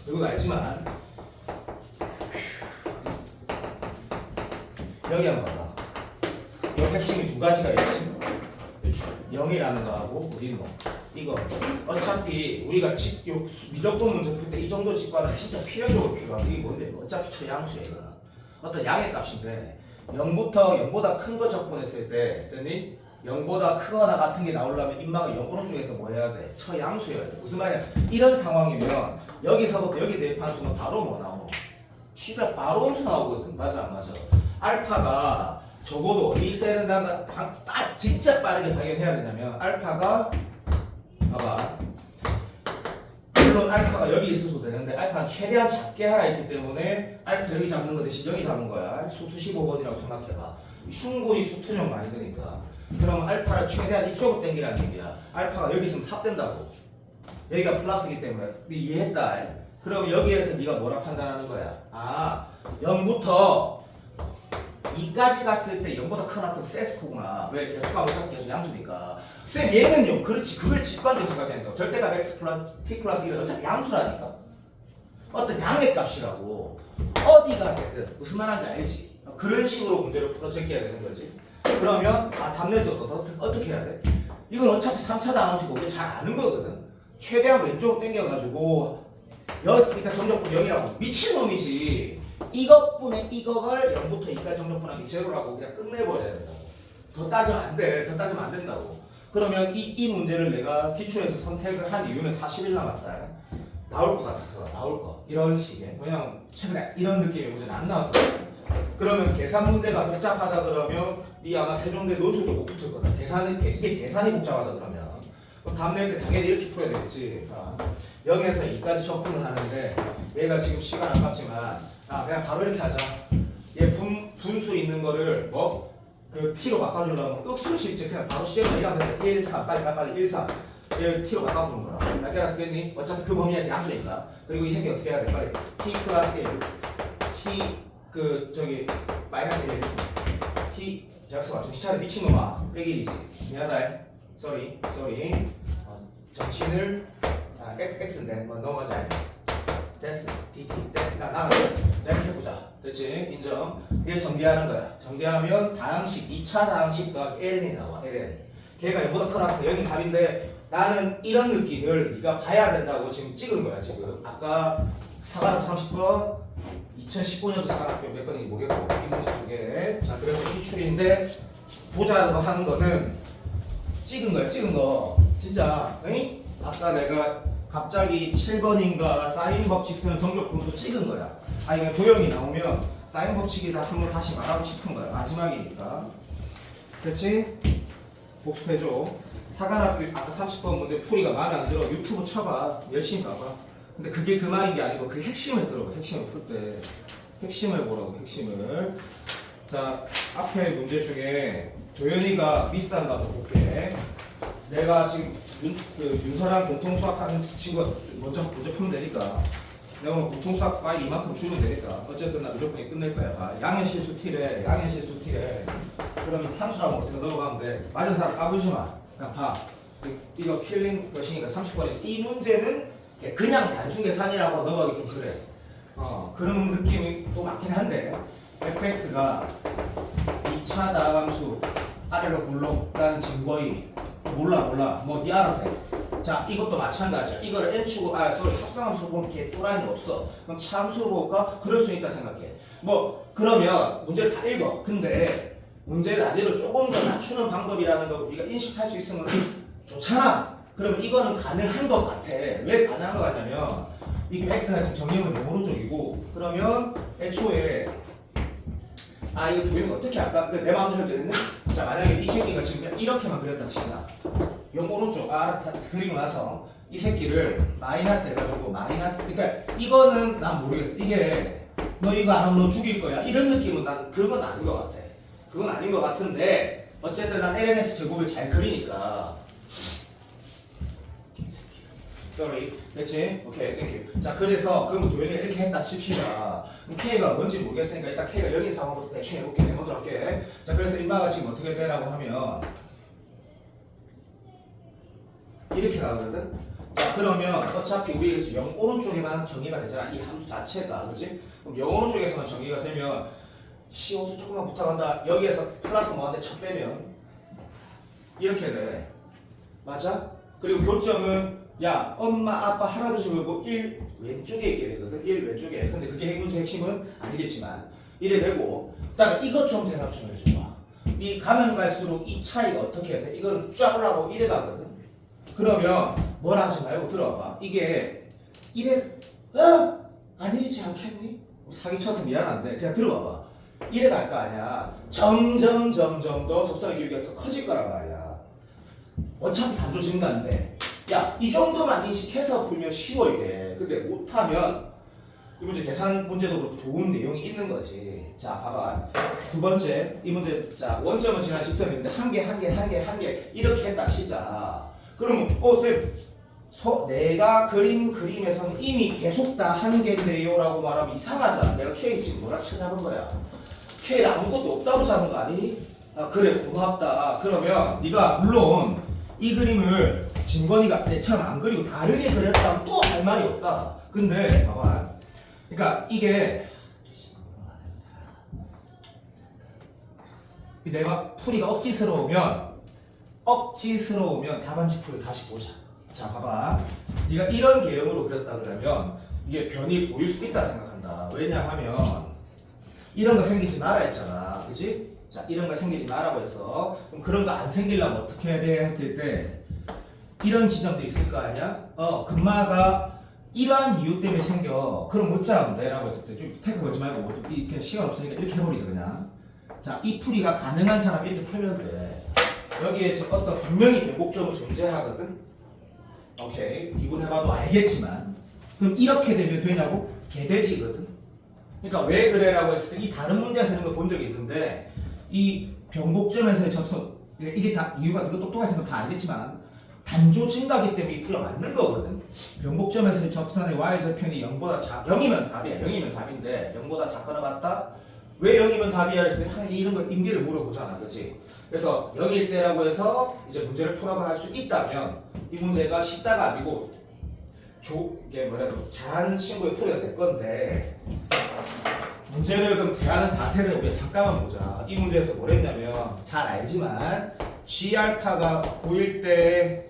이건 알지만 여기 한번 봐. 이 핵심이 두 가지가 있지. 0이라는 거하고 어디는 거 이거 어차피 우리가 미적분 문제 풀 때 이 정도 직관은 진짜 필연적으로 필요한 게 뭔데? 어차피 처양수야 이거는 어떤 양의 값인데 0보다 큰 거 적분했을 때 그러니 0보다 크거나 같은 게 나오려면 인마가 0 쪽에서 뭐 해야 돼? 처양수여야 돼. 무슨 말이야? 이런 상황이면 여기서부터 여기 대입한수는 바로 뭐 나오노? 시가 바로 함수 나오거든. 맞아 안 맞아? 알파가 적어도 이 셀은 진짜 빠르게 발견해야 되냐면 알파가 봐봐 물론 알파가 여기 있어도 되는데 알파는 최대한 작게 하라 했기 때문에 알파 여기 잡는 거 대신 여기 잡은 거야. 수투 15번이라고 생각해봐. 충분히 수투력 많이 드니까. 그러면 알파를 최대한 이쪽으로 당기라는 얘기야. 알파가 여기 있으면 삽된다고. 여기가 플러스이기 때문에 이해했다. 그럼 여기에서 네가 뭐라 판단하는 거야? 0부터 2까지 갔을 때 0보다 큰 합은 세스코구나. 왜? 계속하고 어차피 계속 양수니까. 쌤 얘는요. 그렇지. 그걸 직관적으로 생각해야 돼요. 절대값 x 플러스 t 플러스 1은 어차피 양수라니까. 어떤 양의 값이라고. 어디가 되든 무슨 말인지 알지? 그런 식으로 문제를 풀어 제껴야 되는 거지. 그러면 답내도 어떻게 해야 돼? 이건 어차피 3차 다함수고 우리 잘 아는 거거든. 최대한 왼쪽 당겨가지고 여기니까 정적분 0이라고. 미친놈이지. 이것분의 이거를 0부터 2까지 정적분하기 제로라고 그냥 끝내버려야 된다고. 더 따지면 안 돼. 더 따지면 안 된다고. 그러면 이 문제를 내가 기초에서 선택을 한 이유는 40일 남았다. 나올 것 같아서 나올 거. 이런 식의. 그냥 최근에 이런 느낌의 문제는 안 나왔어. 그러면 계산 문제가 복잡하다 그러면 네 아마 세종대 논술도 못 붙을 거다. 이게 계산이 복잡하다 그러면. 그럼 다음 낼 때 당연히 이렇게 풀어야 되겠지. 0에서 2까지 적분을 하는데 얘가 지금 시간 아깝지만 그냥 바로 이렇게 하자. 얘 분수 있는 거를 그 t로 바꿔주려면 억수로 쉽지. 그냥 바로 시험을 이라고 1, 4 빨리 1, 4 얘 t로 바꿔보는 거라. 알겠나 되겠니? 어차피 그 범위에서 양수니까. 그리고 이 새끼 어떻게 해야 돼? 빨리 t 플러스 1 t 마이너스 1 t 작수가 정시차례 미친놈아 100일이지. 미안하다. 쏘리 정신을 x인데 넘어가자. 됐어. dt 나 이렇게 해보자. 그렇지? 인정. 얘 정비하는 거야. 정비하면 다항식 2차 다항식 더하기 ln이 나와. ln 걔가 얘보다 크라고 여기 답인데 나는 이런 느낌을 네가 봐야 된다고 지금 찍은 거야. 지금 아까 사과học 30번 2019년도 사과학교 몇 번인지 모르겠고 이 문제 두 개. 자 그래서 기출인데 보자고 하는 거는 찍은 거야. 찍은 거 진짜. 응? 아까 내가 갑자기 7번인가 사인 법칙 쓰는 정적분도 찍은 거야. 그냥 도형이 나오면 사인 법칙이다 한번 다시 말하고 싶은 거야. 마지막이니까. 그렇지? 복습해줘. 사관학교 아까 30번 문제 풀이가 마음에 안 들어. 유튜브 쳐봐. 열심히 봐봐. 근데 그게 그 말인 게 아니고 그 핵심을 들어봐. 핵심을 풀 때. 핵심을 보라고. 핵심을. 자 앞에 문제 중에 도현이가 미스한 거 한번 볼게. 내가 지금 윤서랑 공통수학하는 친구가 먼저 풀면 되니까 내가 오늘 공통수학 파일 이만큼 주면 되니까 어쨌든 나 무조건 끝낼 거야. 양현실수 T래 그러면 함수라고 먹으니까 넣어가면 돼. 맞은 사람 까부지 마. 그냥 봐. 이거 킬링 것이니까 30번에 이 문제는 그냥 단순 계산이라고 넣어가기 좀 그래. 그런 느낌이 또 맞긴 한데 fx가 2차 다함수 아래로 굴러가는 증거이 몰라 뭐 니 알아서 해. 자 이것도 마찬가지야. 이거를 n축으로 합성함수로 보면 걔 또라이는 없어. 그럼 차함수로 볼까? 그럴 수 있다 생각해. 그러면 문제를 다 읽어. 근데 문제를 난이도 조금 더 낮추는 방법이라는 걸 우리가 인식할 수 있으면 좋잖아. 그러면 이거는 가능한 것 같아. 왜 가능한 것 같냐면 이게 x가 지금 정리형은 오른쪽이고 그러면 애초에 이거 도형이 어떻게 할까? 내 마음대로 되는데 자 만약에 이 새끼가 지금 이렇게만 그렸다 치자. 영 오른쪽 다 그리고 나서 이 새끼를 마이너스 해가지고 마이너스 그러니까 이거는 난 모르겠어. 이게 너 이거 안 하면 너 죽일 거야 이런 느낌은 난 그건 아닌 것 같아. 그건 아닌 것 같은데 어쨌든 난 lnx 제곱을 잘 그리니까 sorry 됐지? 오케이 땡큐. 자 그래서 그럼 도형이 이렇게 했다 칩시다. 그럼 k가 뭔지 모르겠으니까 일단 k가 여기 상황부터 대충 해볼게. 메모들 할게. 자 그래서 인마가 지금 어떻게 되라고 하면 이렇게 나오거든. 자 그러면 어차피 우리 지금 0 오른쪽에만 정의가 되잖아. 이 함수 자체가 그렇지? 그럼 0 오른쪽에서만 정의가 되면 CO2 조금만 부탁한다. 여기에서 플러스 뭐한테 첫 빼면 이렇게 돼. 맞아? 그리고 교점은 야 엄마 아빠 할아버지 그리고 1 왼쪽에 있게 되거든. 1 왼쪽에. 근데 그게 핵문제 핵심은 아니겠지만 이래 되고 그다음에 이것 좀 대답 좀 해줘봐. 이 가면 갈수록 이 차이가 어떻게 돼? 이건 쫙하고 이래 가거든. 그러면 뭐라 하지 말고 들어봐. 이게 이래 아니지 않겠니? 사기쳐서 미안한데 그냥 들어봐봐. 이래 갈 거 아니야. 점점 더 접선의 길이가 더 커질 거란 말이야. 어차피 단조 증가인데 야 이 정도만 인식해서 풀면 쉬워 이게. 근데 못하면 이 문제 계산 문제도 그렇고 좋은 내용이 있는 거지. 자 봐봐. 두 번째 이 문제 자 원점은 지난 직선인데 한 개 이렇게 했다 치자. 그러면 쌤 내가 그린 그림에서는 이미 계속 다 한 개인데요 라고 말하면 이상하잖아. 내가 K 지금 뭐라 쳐 잡은 거야. K를 아무것도 없다고 잡은 거 아니니? 그래 고맙다. 그러면 네가 물론 이 그림을 진건이가 내처럼 안 그리고 다르게 그렸다면 또 할 말이 없다. 근데 봐봐. 그러니까 이게 내가 풀이가 억지스러우면 답안지 풀을 다시 보자. 자 봐봐. 네가 이런 개형으로 그렸다 그러면 이게 변이 보일 수 있다 생각한다. 왜냐하면 이런 거 생기지 마라 했잖아. 그치? 자 이런 거 생기지 마라고 했어. 그럼 그런 거 안 생기려면 어떻게 해야 돼 했을 때 이런 지점도 있을 거 아니야? 금마가 이러한 이유 때문에 생겨. 그럼 못 잡으면 돼 라고 했을 때 좀 태그 걸지 말고 이렇게 시간 없으니까 이렇게 해버리자 그냥. 자 이 풀이가 가능한 사람 이렇게 풀면 돼. 여기에 지금 어떤 분명히 변곡점이 존재하거든. 오케이 이분해봐도 알겠지만 그럼 이렇게 되면 되냐고? 개돼지거든. 그러니까 왜 그래라고 했을 때 이 다른 문제에서 이런 거 본 적이 있는데 이 변곡점에서의 접속 이게 다 이유가 이거 똑똑하시면 다 알겠지만 단조 증가기 때문에 이 풀이가 맞는 거거든. 변곡점에서의 접선의 y절편이 0보다 0이면 답이야. 0이면 답인데 0보다 작거나 같다? 왜 0이면 답이야? 했을 때 이런 거 임계를 물어보잖아. 그렇지? 그래서 0일 때라고 해서 이제 문제를 풀어가 할 수 있다면 이 문제가 쉽다가 아니고 이게 뭐라도 잘하는 친구의 풀이가 될 건데 문제를 그럼 대하는 자세를 우리가 잠깐만 보자. 이 문제에서 뭘 했냐면 잘 알지만 G알파가 9일 때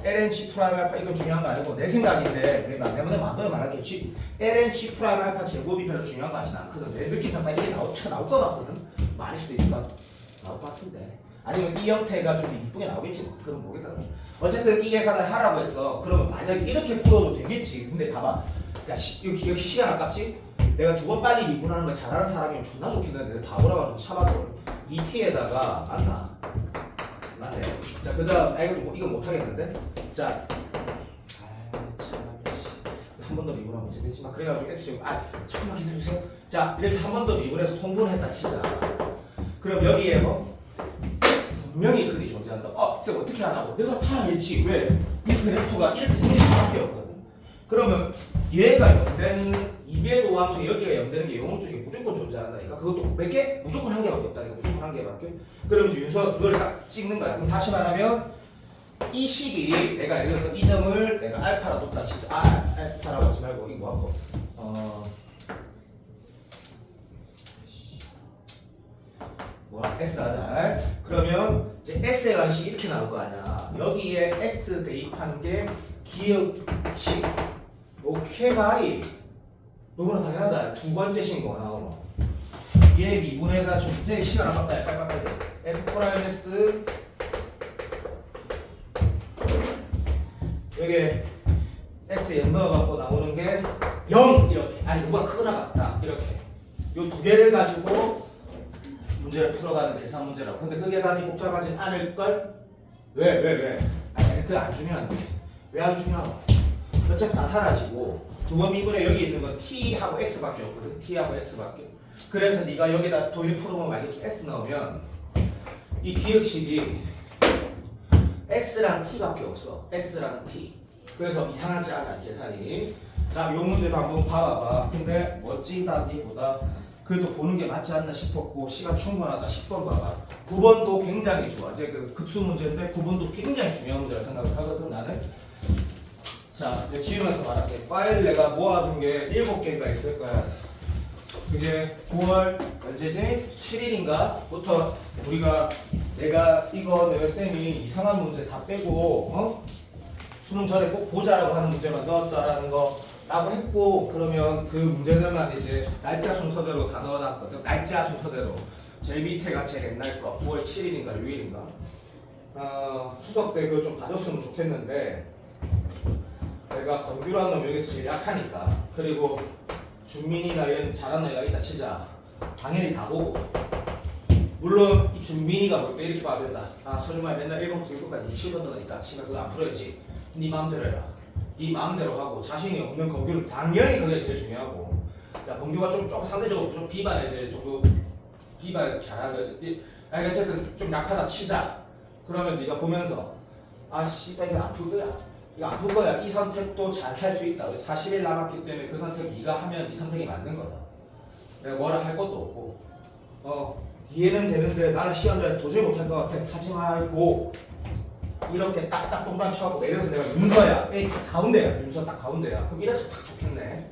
LNC 프라임 알파 이건 중요한 거 아니고 내 생각인데 내가 먼저 말할게. LNC 프라임 알파 제곱이 별로 중요한 거 같진 않거든. 내 느낌상 이게 나올 거 같거든. 많을 수도 있지만 나올 것 같은데 아니면 이 형태가 좀 이쁘게 나오겠지 뭐. 그럼 모르겠다. 어쨌든 이 계산을 하라고 해서 그러면 만약에 이렇게 풀어도 되겠지. 근데 봐봐. 야 이거 시간 아깝지? 내가 두 번 빨리 미분하는 걸 잘하는 사람이면 존나 좋겠는데 바보라고 좀 참아도 ET에다가 맞네. 자 그다음 이거 못하겠는데? 자 한 번 더 미분하면 문제 되지만 그래가지고 X제곱 잠깐만 기다려주세요. 자 이렇게 한 번 더 미분해서 통분을 했다 치자. 그럼 여기에 분명히 글이 존재한다. 쌤 어떻게 안 하고? 내가 다 알지. 왜? 이 그래프가 이렇게 생길 수밖에 없거든. 그러면 얘가 0되는 이게 도함수 여기가 0되는 게 영어 쪽에 무조건 존재한다니까. 그것도 몇 개? 무조건 한 개밖에 없다니까. 무조건 한 개밖에. 그러면 윤서가 그걸 딱 찍는 거야. 그럼 다시 말하면 이 식이 내가 예를 들어서 이 점을 내가 알파라 뒀다 치자. 알파라고 하지 말고 이거 뭐하고 S 하자. 그러면 이제 S의 관식이 이렇게 나올 거 아니야. 여기에 S 대입한 게 기억식. 오케이 바이. 너무나 당연하다. 두 번째 신고가 나오노. 얘 미분해가지고 되게 시간 아깝다. 빨리. F 프라임 S 여기 S 넣어갖고 나오는 게 0 이렇게. 아니 뭐가 크거나 같다 이렇게. 요 두 개를 가지고 문제를 풀어가는 계산 문제라고. 근데 그 계산이 복잡하진 않을 걸? 왜? 아니 그게 안 중요한데. 왜 안 중요하고? 어차피 다 사라지고 두 번 미분에 여기 있는 건 T하고 X밖에 없거든. T하고 X밖에. 그래서 네가 여기다 도일 풀어보면 알겠지. S 넣으면 이 기억식이 S랑 T밖에 없어. S랑 T. 그래서 이상하지 않아 계산이. 자, 요 문제도 한번 봐봐봐. 근데 멋지다기보다 그래도 보는 게 맞지 않나 싶었고 시간 충분하다 10번 봐봐. 9번도 굉장히 좋아. 이제 그 급수 문제인데 9번도 굉장히 중요한 문제라 생각을 하거든 나는. 자, 이제 지우면서 말할게. 파일 내가 모아둔 게 7개가 있을 거야. 그게 9월 언제지? 7일인가?부터 우리가 내가 이거 내 쌤이 이상한 문제 다 빼고 수능 전에 꼭 보자라고 하는 문제만 넣었다라는 거라고 했고, 그러면 그 문제들만 이제 날짜 순서대로 다 넣어놨거든. 날짜 순서대로. 제일 밑에가 제일 옛날 거 9월 7일인가 6일인가 추석 때 그거 좀 봐줬으면 좋겠는데 내가 건규라는 놈 여기서 제일 약하니까. 그리고 준민이나 이런 잘하는 애가 있다 치자. 당연히 다 보고. 물론 이 준민이가 볼 때 이렇게 봐야 된다. 아 서준아 맨날 1번부터 6번까지 7번 넣으니까 치가 그거 안 풀어야지. 네 마음대로 해라. 네 마음대로 하고 자신이 없는 건규는 당연히 그게 제일 중요하고. 자 건규가 좀 상대적으로 좀 비반 애들 정도 비반 잘하는 거지. 아니 어쨌든 좀 약하다 치자. 그러면 네가 보면서 아 씨발 이거 안 풀 거야. 이거 안 풀 거야. 이 선택도 잘 할 수 있다. 40일 남았기 때문에 그 선택 네가 하면 이 선택이 맞는 거다. 내가 뭐라 할 것도 없고 이해는 되는데 나는 시험장에서 도저히 못할 것 같아. 하지 말고 이렇게 딱딱 동반 쳐갖고 내려서 내가 윤서야. 에이 딱 가운데야. 윤서 딱 가운데야. 그럼 이래서 딱 좋겠네.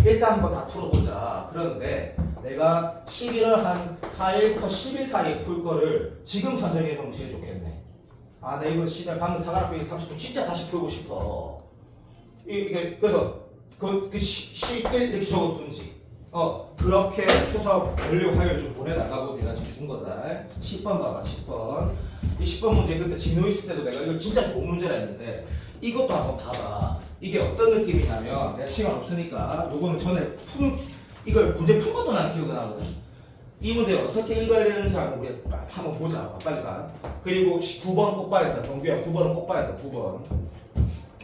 일단 한번 다 풀어보자. 그런데 내가 11월 한 4일부터 10일 사이에 풀 거를 지금 선정해놓으면 제일 좋겠네. 아, 나 이거 진짜 방금 사관학교에 30분 진짜 다시 풀고 싶어. 이게 그래서 이렇게 적어둔지. 그렇게 추석 연료 화요일 좀 보내달라고 내가 지금 준 거다. 10번 봐봐, 10번. 이 10번 문제 그때 진호 있을 때도 내가 이거 진짜 좋은 문제라 했는데 이것도 한번 봐봐. 이게 어떤 느낌이냐면 내가 시간 없으니까 요거는 전에 이걸 문제 푼 것도 난 기억이 나거든. 이 문제를 어떻게 읽어야 되는지 한번 우리 한번 보자. 빨리 가. 그리고 9번 꼭 봐야 된다. 동규야 9번은 꼭 봐야 돼.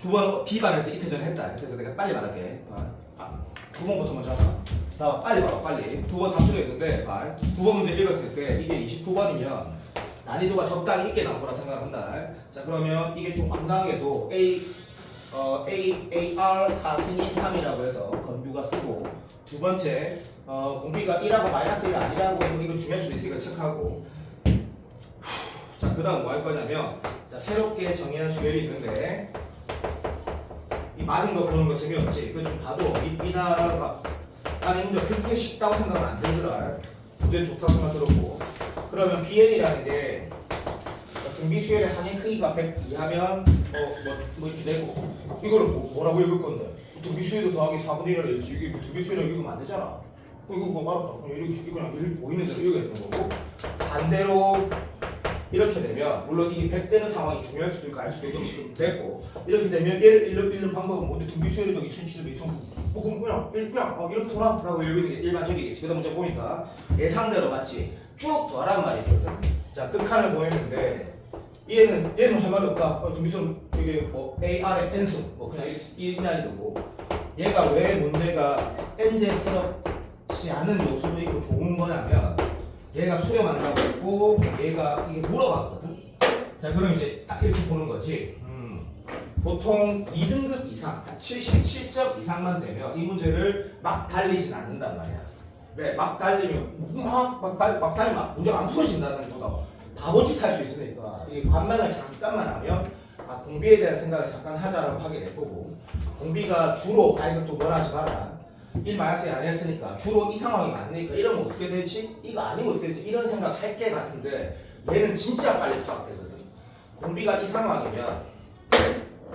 9번 B반에서 이틀 전에 했다. 그래서 내가 빨리 말할게. 9번부터 먼저 하자. 나 빨리 봐봐. 빨리. 9번 답수가 있는데 9번 문제 읽었을 때 이게 29번이면 난이도가 적당히 있게 나올 거라 생각한다. 자 그러면 이게 좀 황당하게도 AR 4승이 3이라고 해서 건규가 쓰고, 두 번째 공비가 1하고 마이너스 1 아니라고 해도 이거 중요할 수도 있으니까 체크하고. 자 그 다음 뭐 할 거냐면 자 새롭게 정의한 수열이 있는데 이 맞은 거 보는 거 재미없지. 그거 좀 봐도 이 나라가 나는 문제 그렇게 쉽다고 생각은 안 들더라. 문제 좋다고 생각 들었고. 그러면 BN이라는 게 등비 수열의 항의 크기가 100 이하면 뭐 이렇게 되고, 이거를 뭐라고 읽을 건데 등비 수열도 더하기 4분의 1을 해야지. 이게 등비 수열이라고 읽으면 안 되잖아. 이거 알았다. 이렇게 그냥 보이는 대로 읽어야 되는 거고, 반대로 이렇게 되면 물론 이게 100되는 상황이 중요할 수도 있고 알 수도 있고 되고, 이렇게 되면 얘를 읽는 방법은 뭔데 등비 수열이 더하기 순치를 그냥 이렇구나 라고 읽는 게 일반적이겠지. 그다음 문제 보니까 예상대로 맞지 쭉 더하란 말이거든. 자 극한을 보였는데 얘는 할 말이 없다. 등비수는 이게 뭐 AR의 n수 뭐 그냥 이나 이거고, 얘가 왜 문제가 엔제스럽지 않은 요소도 있고 좋은 거냐면 얘가 수렴한다고 했고 얘가 이게 물어봤거든. 자 그럼 이제 딱 이렇게 보는 거지. 보통 2등급 이상, 77점 이상만 되면 이 문제를 막 달리진 않는단 말이야. 왜? 막 달리면 막 달리면 문제가 안 풀어진다는 거다. 바보짓 할 수 있으니까 이 관망을 잠깐만 하면 공비에 대한 생각을 잠깐 하자라고 하게 될 거고, 공비가 주로 이것도 뭐라 하지 마라. 1 마이너스 안 했으니까 주로 이 상황이 맞으니까 이러면 어떻게 되지? 이거 아니면 어떻게 되지? 이런 생각 할 게 같은데 얘는 진짜 빨리 파악되거든. 공비가 이 상황이면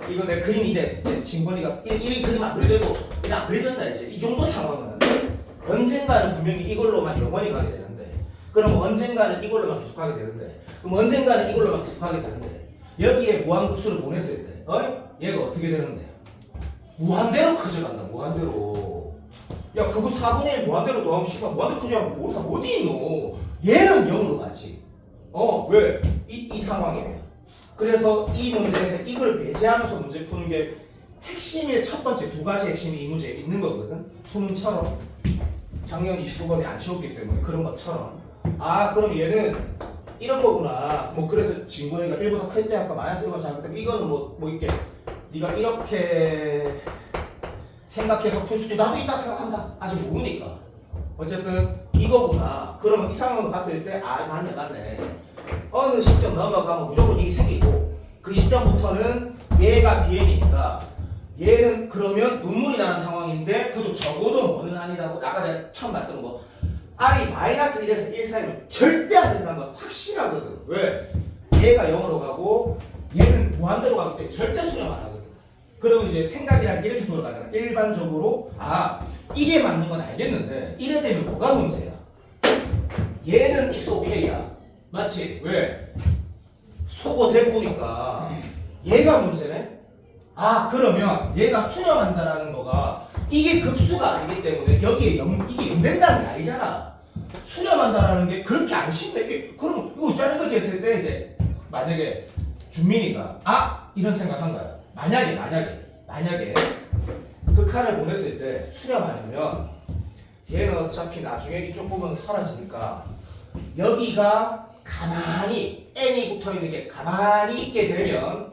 이거 내 그림 이제 진건이가 이 그림 안 그려져도 그냥 안 그려진다 이제 이 정도 상황은 언젠가는 분명히 이걸로만 영원히 가게 되는데, 그럼 언젠가는 이걸로만 계속 가게 되는데, 그럼 언젠가는 이걸로만 계속 가게 되는데, 여기에 무한급수를 보냈을 때, 얘가 어떻게 되는데? 무한대로 커져간다, 무한대로. 야, 그거 4분의 1 무한대로 더하면 씨발 무한대로 커져가면 뭐, 어디 있노? 얘는 0으로 가지. 왜? 이 상황이에요. 그래서 이 문제에서 이걸 배제하면서 문제 푸는 게 핵심의 첫 번째 두 가지 핵심이 이 문제에 있는 거거든. 수능처럼 작년 29번에 안 치웠기 때문에 그런 것처럼. 그럼 얘는 이런 거구나. 뭐 그래서 진거리가 1보다 클 때 아까 마이너스 1번 잡을 때 이거는 뭐 이렇게 네가 이렇게 생각해서 풀 수도 나도 있다 생각한다. 아직 모르니까. 어쨌든 이거구나. 그러면 이 상황을 봤을 때 맞네. 어느 시점 넘어가면 무조건 이게 생기고 그 시점부터는 얘가 BN이니까 얘는 그러면 눈물이 나는 상황인데 그래도 적어도 뭐는 아니라고 아까 내가 처음 말했던 거 R이 마이너스 1에서 1 사이면 절대 안 된다는 건 확실하거든. 왜? 얘가 0으로 가고 얘는 무한대로 가기 때문에 절대 수렴 안 하거든. 그러면 이제 생각이란 이렇게 돌아가잖아. 일반적으로 이게 맞는 건 알겠는데 이래 되면 뭐가 문제야? 얘는 is okay야. 맞지? 왜? 소고 대꾸니까 얘가 문제네? 그러면 얘가 수렴한다라는 거가 이게 급수가 아니기 때문에 여기에 이게 0 된다는 게 아니잖아. 수렴한다라는 게 그렇게 안 쉽네. 그럼 이거 짜는 거지 했을 때 이제 만약에 준민이가 이런 생각한 거야. 만약에 그 칸을 보냈을 때 수렴하려면 얘는 어차피 나중에 이쪽 부분 사라지니까 여기가 가만히 n이 붙어있는 게 가만히 있게 되면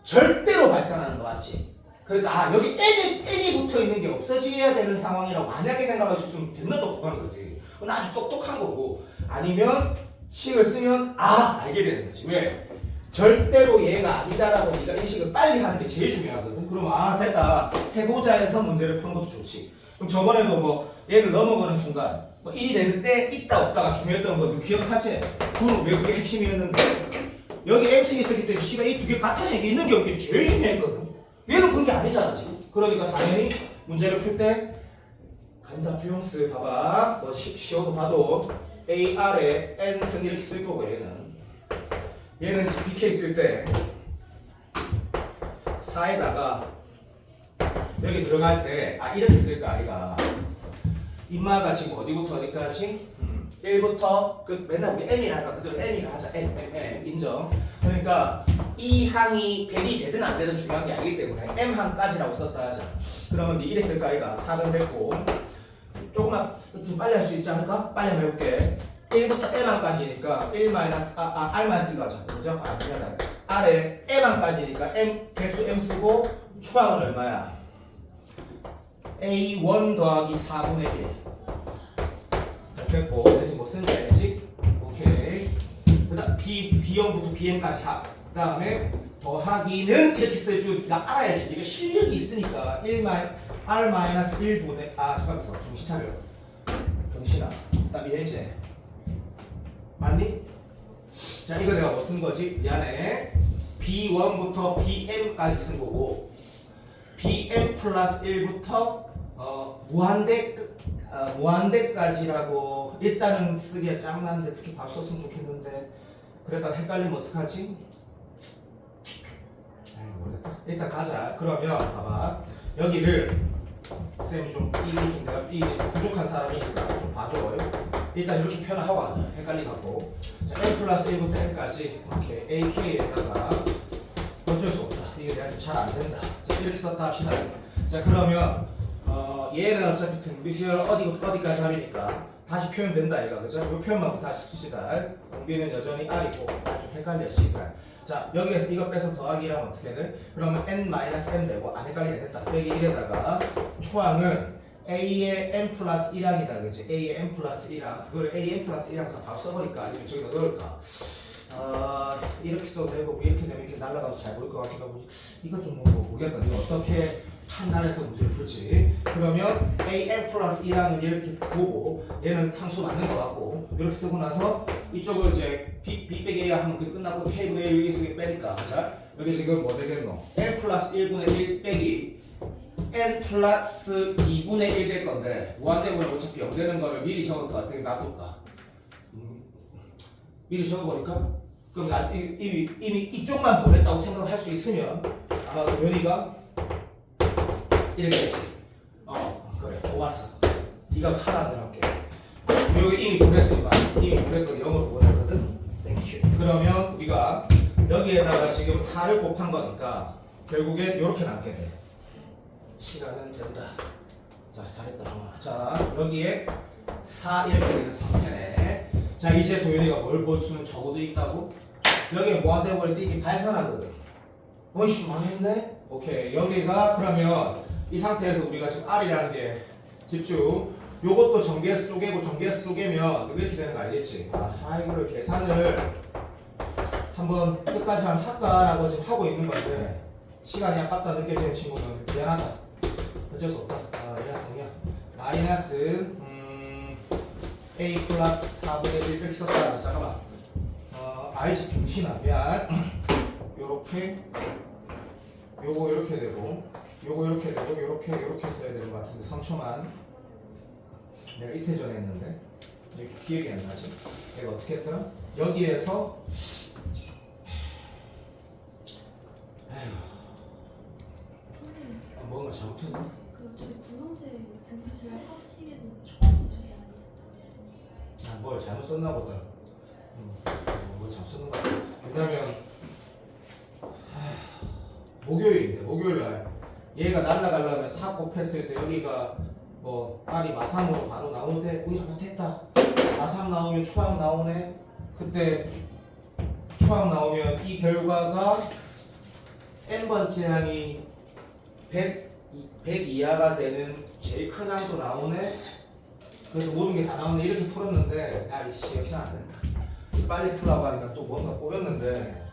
절대로 발생하는 거 맞지? 그러니까 여기 n이 붙어있는 게 없어져야 되는 상황이라고 만약에 생각할 수 있으면 존나 똑똑한 거지. 그건 아주 똑똑한 거고 아니면 식을 쓰면 알게 되는 거지. 왜? 절대로 얘가 아니다라고 네가 인식을 빨리 하는 게 제일 중요하거든. 그러면 됐다 해보자 해서 문제를 푸는 것도 좋지. 그럼 저번에도 뭐 얘를 넘어가는 순간 뭐 1이 되는데 있다 없다가 중요했던 거 너 기억하지? 그럼 왜 그게 핵심이었는데 여기 MC가 있었기 때문에 씨발 이 두 개 같은 얘기 있는 게 없는 게 제일 중요했거든. 얘는 그런 게 아니잖아 지금. 그러니까 당연히 문제를 풀 때 간다 비용스 봐봐 뭐 쉬워도 봐도 AR에 N승 이렇게 쓸 거고 얘는 BK 쓸 때 4에다가 여기 들어갈 때 이렇게 쓸까 아이가 인마가 지금 어디부터 어디까지? 1부터 맨날 우리 M이랄까 그대로 M이라 하자 M 인정. 그러니까 이 항이 100이 되든 안 되든 중요한 게 아니기 때문에 M항까지라고 썼다 하자. 그러면 네 이래 쓸까 아이가 4는 됐고 조금만 좀 빨리 할 수 있지 않을까? 빨리 한번 해볼게. 1부터 M항까지니까 1 마이너스 R 마이너스 1로 하자. 그죠? 미안해. R에 M항까지니까 M 개수 M 쓰고 추항은 얼마야? A1 더하기 4분의 1 됐고 대신 뭐 쓰는지 알지? 오케이. 그 다음 B형부터 Bm까지 합. 그 다음에 더하기는 이렇게 쓸 줄 네가 알아야지. 네가 실력이 있으니까 R 마이너스 1분의 잠깐만 정신 차려 정신아 나 이해지? 맞니? 자 이거 내가 뭐 쓴 거지? 미안해. B1부터 BM까지 쓴 거고 BM 플러스 1부터 무한대까지라고 일단은 쓰기가 짱나는데 그렇게 밥 썼으면 좋겠는데 그러다 헷갈리면 어떡하지? 모르겠다. 일단 가자. 그러면 봐봐 여기를 쌤이 좀 내가 부족한 사람이니까 좀 봐줘요. 일단 이렇게 표현하고 가자. 헷갈리고 자 N 플러스 1부터 N까지 이렇게 AK에다가 어쩔 수 없다. 이게 내가 잘 안 된다. 자 이렇게 썼다 합시다. 자 그러면 얘는 어차피 등비수열 어디까지 합이니까 다시 표현된다 얘가 그죠? 이 표현만 다시 씁시다. 공비는 여전히 R이고 좀 헷갈려 씨발. 자 여기에서 이거 빼서 더하기라면 어떻게 돼? 그러면 N-M 되고 안 헷갈리게 됐다. 빼기 1에다가 초항은 A의 M 플러스 1항이다 그치? A의 M 플러스 1항 그걸 A의 M 플러스 1항 다 바로 써버릴까? 아니면 저기다 넣을까? 이렇게 써도 되고 이렇게 되면 이렇게 날아가도 잘 보일 것 같기도 하고 이거 좀 모르겠다. 이거 어떻게 판단해서 문제를 풀지? 그러면 AM 플러스 1항은 이렇게 보고 얘는 항수 맞는 것 같고 이렇게 쓰고 나서 이쪽을 이제 B 빼기 A 하면 그 끝나고 K분의 1 여기서 빼니까 자 여기 지금 뭐 되겠노? L 플러스 1분의 1 빼기 n 플러스 2분의 1 될 건데 무한대분은 어차피 0 되는 거를 미리 적을까 어떻게 놔둘까? 미리 적어버릴까? 그럼 나 이미 이쪽만 보냈다고 생각할 수 있으면 아마 도현이가 이렇게 했지. 그래 좋았어. 네가 팔아들할게. 여기 이미 보냈으니까 이미 보냈거든. 0으로 보냈거든. 땡큐. 그러면 우리가 여기에다가 지금 4를 곱한 거니까 결국에 이렇게 남게 돼. 시간은 된다. 자 잘했다 정아. 자 여기에 4 이렇게 되는 상태네. 자 이제 도현이가 뭘 볼 수는 적어도 있다고? 여기에 뭐 한다고 그랬더니 이게 발산하거든. 어이씨 망했네? 오케이 여기가 그러면 이 상태에서 우리가 지금 R이라는 게 집중 요것도 전개해서 쪼개고 전개해서 쪼개면 이렇게 되는 거 알겠지? 이거를 계산을 한번 끝까지 한번 할까라고 지금 하고 있는 건데 시간이 아깝다 느껴지는 친구는 미안하다. 어쩔 수 없다. 그냥 마이너스 A 플러스 4분의 1 이렇게 썼다. 잠깐만. I지 병신아 미안. 요렇게 요거 이렇게 되고 요거 이렇게 되고 요렇게 써야 되는 것 같은데 3초만. 내가 이틀 전에 했는데 이렇게 기억이 안 나지? 내가 어떻게 했더라? 여기에서 선생님, 뭔가 잘못했나? 그 저희 분홍색 등기술 합식에서 처음 저희 안 뭘 잘못 썼나 보다. 뭘 잘못 썼나 보다. 왜냐면 목요일인데 목요일날 얘가 날라가려면 4 곱했을 때 여기가 뭐 R이 마삼으로 바로 나오는데 우야 못했다. 마삼 나오면 초항 나오네. 그때 초항 나오면 이 결과가 n번째 항이 100 이하가 되는 제일 큰 항도 나오네. 그래서 모든 게 다 나오네. 이렇게 풀었는데 아이씨 역시 안 된다. 빨리 풀라고 하니까 또 뭔가 꼬였는데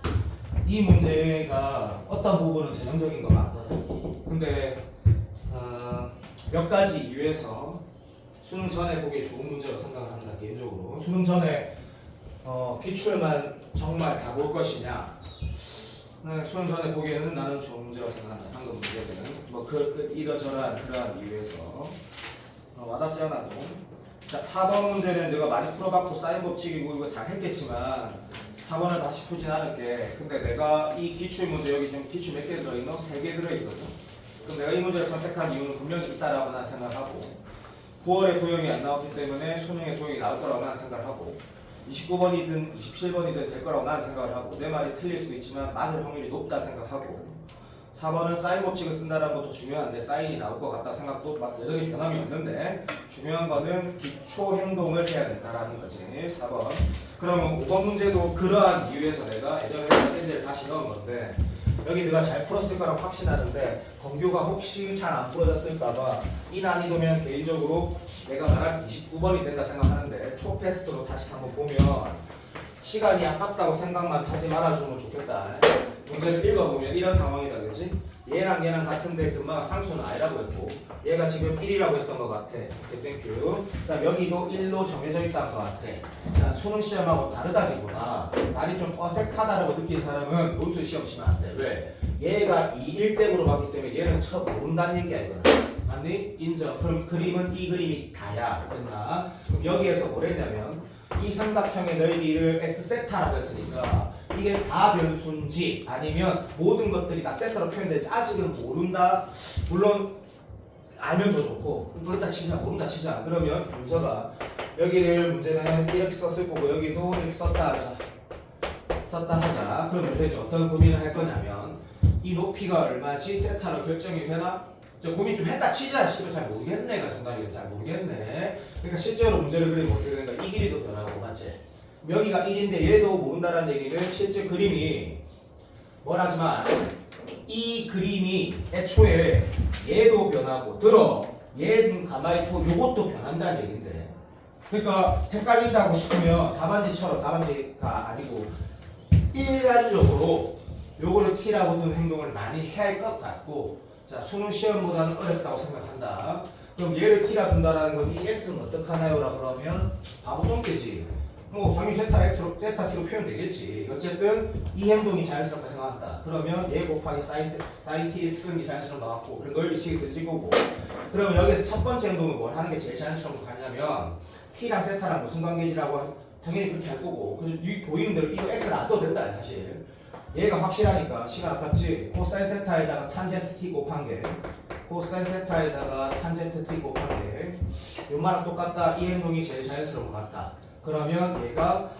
이 문제가 어떤 부분은 전형적인 거 맞거든. 근데 몇 가지 이유에서 수능 전에 보기에 좋은 문제라고 생각을 한다. 개인적으로 수능 전에 기출만 정말 다 볼 것이냐. 수능 전에 보기에는 나는 좋은 문제라고 생각한다. 방금 문제는 뭐 이러저러한 그러한 이유에서 와닿지 않아도. 자 4번 문제는 내가 많이 풀어봤고 사인 법칙이고 이거 잘 했겠지만 4번을 다시 풀진 않을게. 근데 내가 이 기출 문제 여기 좀 기출 몇 개 들어있노? 3개 들어있거든. 그럼 내가 이 문제를 선택한 이유는 분명히 있다라고 나는 생각하고 9월에 도형이 안 나왔기 때문에 수능에 도형이 나올 거라고 나는 생각하고 29번이든 27번이든 될 거라고 나는 생각을 하고 내 말이 틀릴 수도 있지만 맞을 확률이 높다 생각하고 4번은 사인 법칙을 쓴다는 것도 중요한데 사인이 나올 것 같다 생각도 여전히 변함이 없는데 중요한 거는 기초 행동을 해야 된다라는 거지. 4번. 그러면 5번 문제도 그러한 이유에서 내가 예전에 했던 문제를 다시 넣은 건데 여기 내가 잘 풀었을 거라고 확신하는데 검교가 혹시 잘 안 풀어졌을까봐 이 난이도면 개인적으로 내가 말한 29번이 된다 생각하는데 초테스트로 다시 한번 보면 시간이 아깝다고 생각만 하지 말아주면 좋겠다. 문제를 읽어보면 이런 상황이다 그치? 얘랑 얘랑 같은데 금방 상수는 I라고 했고 얘가 지금 1이라고 했던 것 같아. 오케이 땡큐. 그다음 여기도 1로 정해져 있다는 것 같아. 자, 수능 시험하고 다르다기구나. 많이 좀 어색하다라고 느낀 사람은 논술 시험 치면 안 돼. 왜? 얘가 2, 1땡으로 봤기 때문에 얘는 처음 모른다는 얘기야 이거는. 맞니? 인정. 그럼 그림은 이 그림이 다야. 됐나? 그럼 여기에서 뭘 했냐면 이 삼각형의 넓이를 S세타라고 했으니까 이게 다 변수인지 아니면 모든 것들이 다 세타로 표현되지 아직은 모른다. 물론 알면 더 좋고 모른다 치자 모른다 치자. 그러면 문서가 여기를 문제는 이렇게 썼을 거고 여기도 이렇게 썼다 하자. 그러면 되죠. 어떤 고민을 할 거냐면 이 높이가 얼마지 세타로 결정이 되나? 저 고민 좀 했다 치자. 씨발 잘 모르겠네가 정답이 잘 모르겠네. 그러니까 실제로 문제를 그리면 어떻게 되는가? 이 길이도 변하고 맞지? 여기가 1인데 얘도 모른다는 얘기는 실제 그림이 뭐라지만 이 그림이 애초에 얘도 변하고 얘는 가만히 있고 요것도 변한다는 얘긴데 그러니까 헷갈린다고 싶으면 답안지가 아니고 일반적으로 요거를 T라고 둔 행동을 많이 해야 할 것 같고 자 수능 시험보다는 어렵다고 생각한다. 그럼 얘를 T라 둔다라는 건 이 X는 어떡하나요? 라고 그러면 바보 똥개지. 뭐 당연히 세타 x로 세타 t로 표현되겠지. 어쨌든 이 행동이 자연스럽게 생각났다. 그러면 얘 곱하기 사인 t 쓰는 게 자연스럽게 나왔고, 그리고 넓이 식이 쓰지 거고. 그러면 여기서 첫 번째 행동은 뭘 하는 게 제일 자연스러운 거 같냐면 t랑 세타랑 무슨 관계지라고 당연히 그렇게 할 거고. 그리고 보이는 대로 이거 x를 안 써도 된다 사실. 얘가 확실하니까 시간 아깝지. 코사인 세타에다가 탄젠트 t 곱한 게 코사인 세타에다가 탄젠트 t 곱한 게 요만랑 똑같다. 이 행동이 제일 자연스러운 것 같다. 그러면 얘가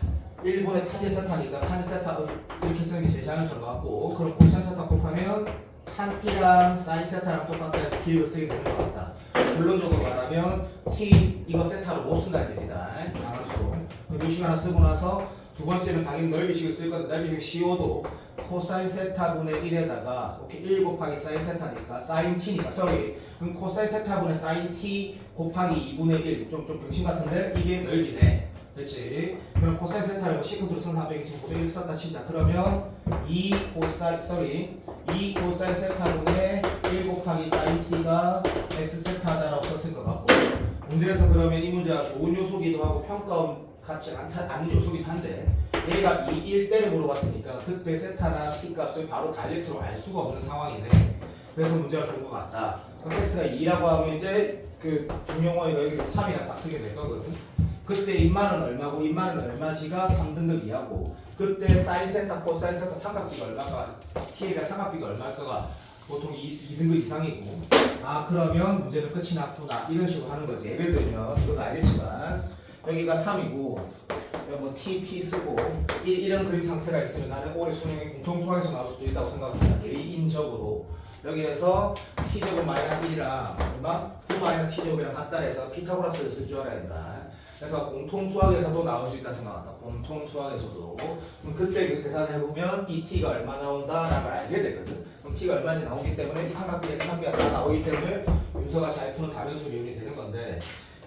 1분의 탄젠 세타니까 탄 세타 이렇게 쓰는 게 제일 자연스러운 것 같고, 그럼 코사인 세타 곱하면 탄 t랑 사인 세타랑 똑같다 해서 기억을 쓰게 되는 것 같다. 결론적으로 말하면 t 이거 세타로 못 쓴다는 얘기다. 양수로. 뮤식 하나 쓰고 나서 두 번째는 당연히 넓이식을 쓸 건데, 넓이식 씌워도 코사인 세타분의 1에다가 이렇게 1 곱하기 사인 세타니까 사인 t니까 그럼 코사인 세타분의 사인 t 곱하기 2분의 1 좀 병신 같은데 이게 넓이네. 그렇지? 그럼 코사인 세타를 시컨트로 쓴 400이 900을 썼다 치자. 그러면 2 코사인 세타분의 1 곱하기 사인 t가 s 세타다라고 썼을 것 같고, 문제에서 그러면 이 문제가 좋은 요소기도 하고 평가음 같지 않은 요소긴 한데, 얘가 1대를 물어봤으니까 그때 세타나 t 값을 바로 다이렉트로 알 수가 없는 상황이네. 그래서 문제가 좋은 것 같다. 그럼 x가 2라고 하면 이제 그 중용어에다 여기 3이라 딱 쓰게 될 거거든. 그때 인마는 얼마고 인마는 얼마지가 3등급 이하고, 그때 사인 세타 코사인 세타 삼각비가 얼마가 t가 삼각비가 얼마일까가 보통 2등급 이상이고, 아 그러면 문제는 끝이 났구나 이런 식으로 하는 거지. 예를 들면 이것도 알겠지만 여기가 3이고 뭐 t 쓰고 이런 그림 상태가 있으면 나는 올해 수능에 공통 수학에서 나올 수도 있다고 생각합니다. 개인적으로 여기에서 t제곱 마이너스 1이랑 얼마? 9 마이너스 t제곱이랑 같다 해서 피타고라스를 쓸 줄 알아야 된다. 그래서 공통 수학에서도 나올 수 있다 생각한다. 공통 수학에서도. 그럼 그때 그 계산해보면 이 t가 얼마 나온다라는 걸 알게 되거든. 그럼 t가 얼마인지 나오기 때문에 이 삼각비가 다 나오기 때문에 윤서가 잘 푸는 다변수 비율이 되는 건데,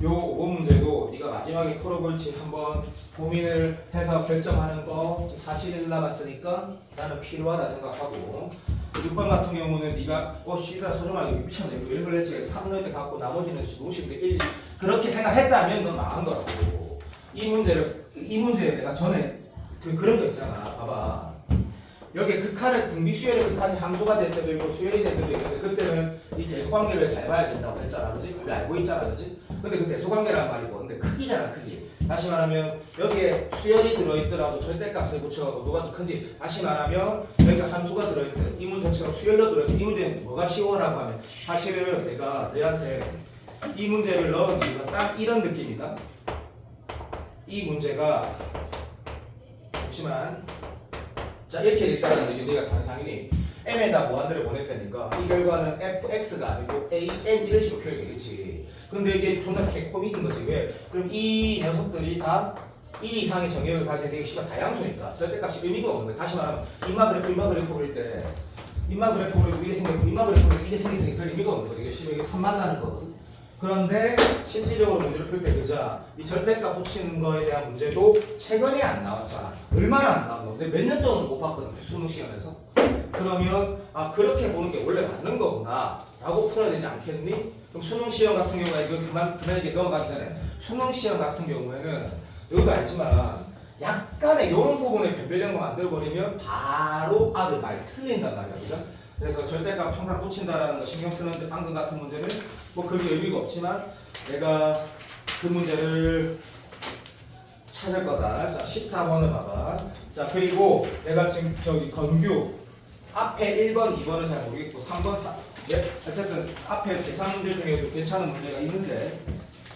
요 5번 문제도 네가 마지막에 풀어볼지 한번 고민을 해서 결정하는 거 지금 40일 남았으니까 나는 필요하다 생각하고, 6번 같은 경우는 네가 씨라 서정아 여기 미쳤네 이거 1걸 했지 3년 때 갖고 나머지는 노식인데 1 그렇게 생각했다면 넌 망한 거라고. 이 문제에 내가 전에 그런 거 있잖아. 봐봐. 여기 극한의 등비 수열의 극한이 함수가 될 때도 있고 수열이 될 때도 있는데, 그때는 이 대소관계를 잘 봐야 된다고 했잖아. 그지? 우리 알고 있잖아. 그지? 근데 그 대소관계란 말이고, 근데 크기잖아, 크기. 다시 말하면 여기에 수열이 들어있더라도 절대값을 붙여가고 누가 더 큰지, 다시 말하면 여기가 함수가 들어있대. 이 문제처럼 수열로 들어있어. 이 문제는 뭐가 쉬워라고 하면, 사실은 내가 너한테 이 문제를 넣은 이유가 딱 이런 느낌이다. 이 문제가 잠시만 자 이렇게 됐다는 얘기 내가 당연히 m에다 무한대를 보냈다니까 이 결과는 fx가 아니고 an 이런 식으로 표현되겠지. 근데 이게 존나 개코믹인 거지. 왜? 그럼 이 녀석들이 다 1 이상의 정의를 가진 되게 시가 다양수니까 절대값이 의미가 없는 거야. 다시 말하면 인마 그래프 그릴 때 인마 그래프 그리고 이게 생겼고 인마 그래프 그리고 이게 생겼으니까 별 의미가 없는 거지. 이게 시력이 3만 나는 거거든. 그런데 실질적으로 문제를 풀 때 그자 이 절대값 붙이는 거에 대한 문제도 최근에 안 나왔잖아. 얼마나 안 나온 건데 몇 년 동안 못 봤거든. 수능 시험에서. 그러면 아 그렇게 보는 게 원래 맞는 거구나 라고 풀어야 되지 않겠니? 그럼 수능 시험 같은 경우에 이거 그만 이렇게 넘어가기 전에 수능 시험 같은 경우에는 여기도 알지만 약간의 이런 부분에 변별력을 만들어버리면 바로 아들 말 틀린단 말이야. 그죠? 그래서 절대값 항상 붙인다라는 거 신경 쓰는데 방금 같은 문제는 뭐 그게 의미가 없지만 내가 그 문제를 찾을 거다. 자 14번을 봐봐. 자 그리고 내가 지금 저기 건규 앞에 1번, 2번은 잘 모르겠고 3번, 4, 네? 어쨌든 앞에 계산 문제 중에도 괜찮은 문제가 있는데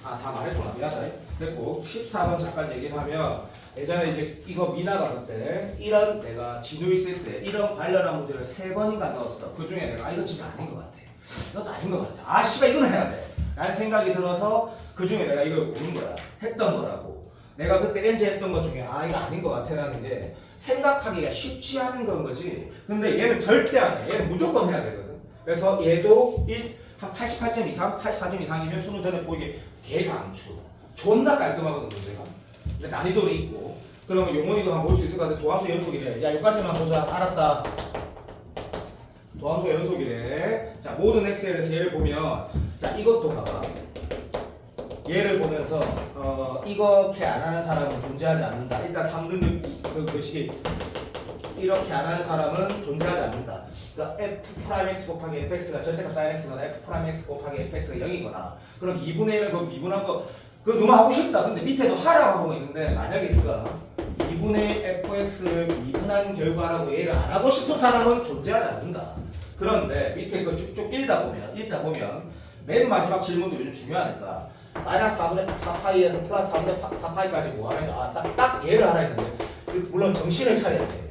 다 말했구나. 미안하다. 됐고 14번 잠깐 얘기를 하면 예전에 이제 이거 미나가 그때 이런 내가 진도 있을 때 이런 관련한 문제를 3번인가 넣었어. 그 중에 내가 이거 진짜 아닌 것 같아. 이것도 아닌 것 같아. 씨발 이거는 해야 돼 라는 생각이 들어서 그 중에 내가 이걸 고른 거야. 했던 거라고. 내가 그때 엔지 했던 것 중에 이거 아닌 것 같아 라는 게 생각하기가 쉽지 않은 건 거지. 근데 얘는 절대 안 해. 얘는 무조건 해야 되거든. 그래서 얘도 한 88점 이상, 84점 이상이면 수능 전에 보이게 개강추. 존나 깔끔하거든 문제가. 근데 난이도는 있고. 그러면 용원이도 한번 볼 수 있을 것 같아. 도함수 연속이래. 야 여기까지만 보자. 알았다. 도함수 연속이래. 자 모든 엑셀에서 얘를 보면 자 이것도 봐봐. 얘를 보면서 이렇게 안 하는 사람은 존재하지 않는다. 일단 3등급 그것이 이렇게 안 하는 사람은 존재하지 않는다. 그러니까 f'(x) 곱하기 fx가 절대값 sin x거나 f'(x) 곱하기 fx가 0이거나 그럼 2분의 1을 그 미분한 거 그거 너무 하고 싶다. 근데 밑에도 하라고 하고 있는데 만약에 네가 2분의 fx를 미분한 결과라고 얘를 안 하고 싶은 사람은 존재하지 않는다. 그런데 밑에 이거 쭉쭉 읽다 보면 맨 마지막 질문도 요즘 중요하니까 마이너스 4분의 4파이에서 플러스 4분의 4파이까지 뭐 하냐 딱 얘를 하라 했는데 물론 정신을 차려야 돼.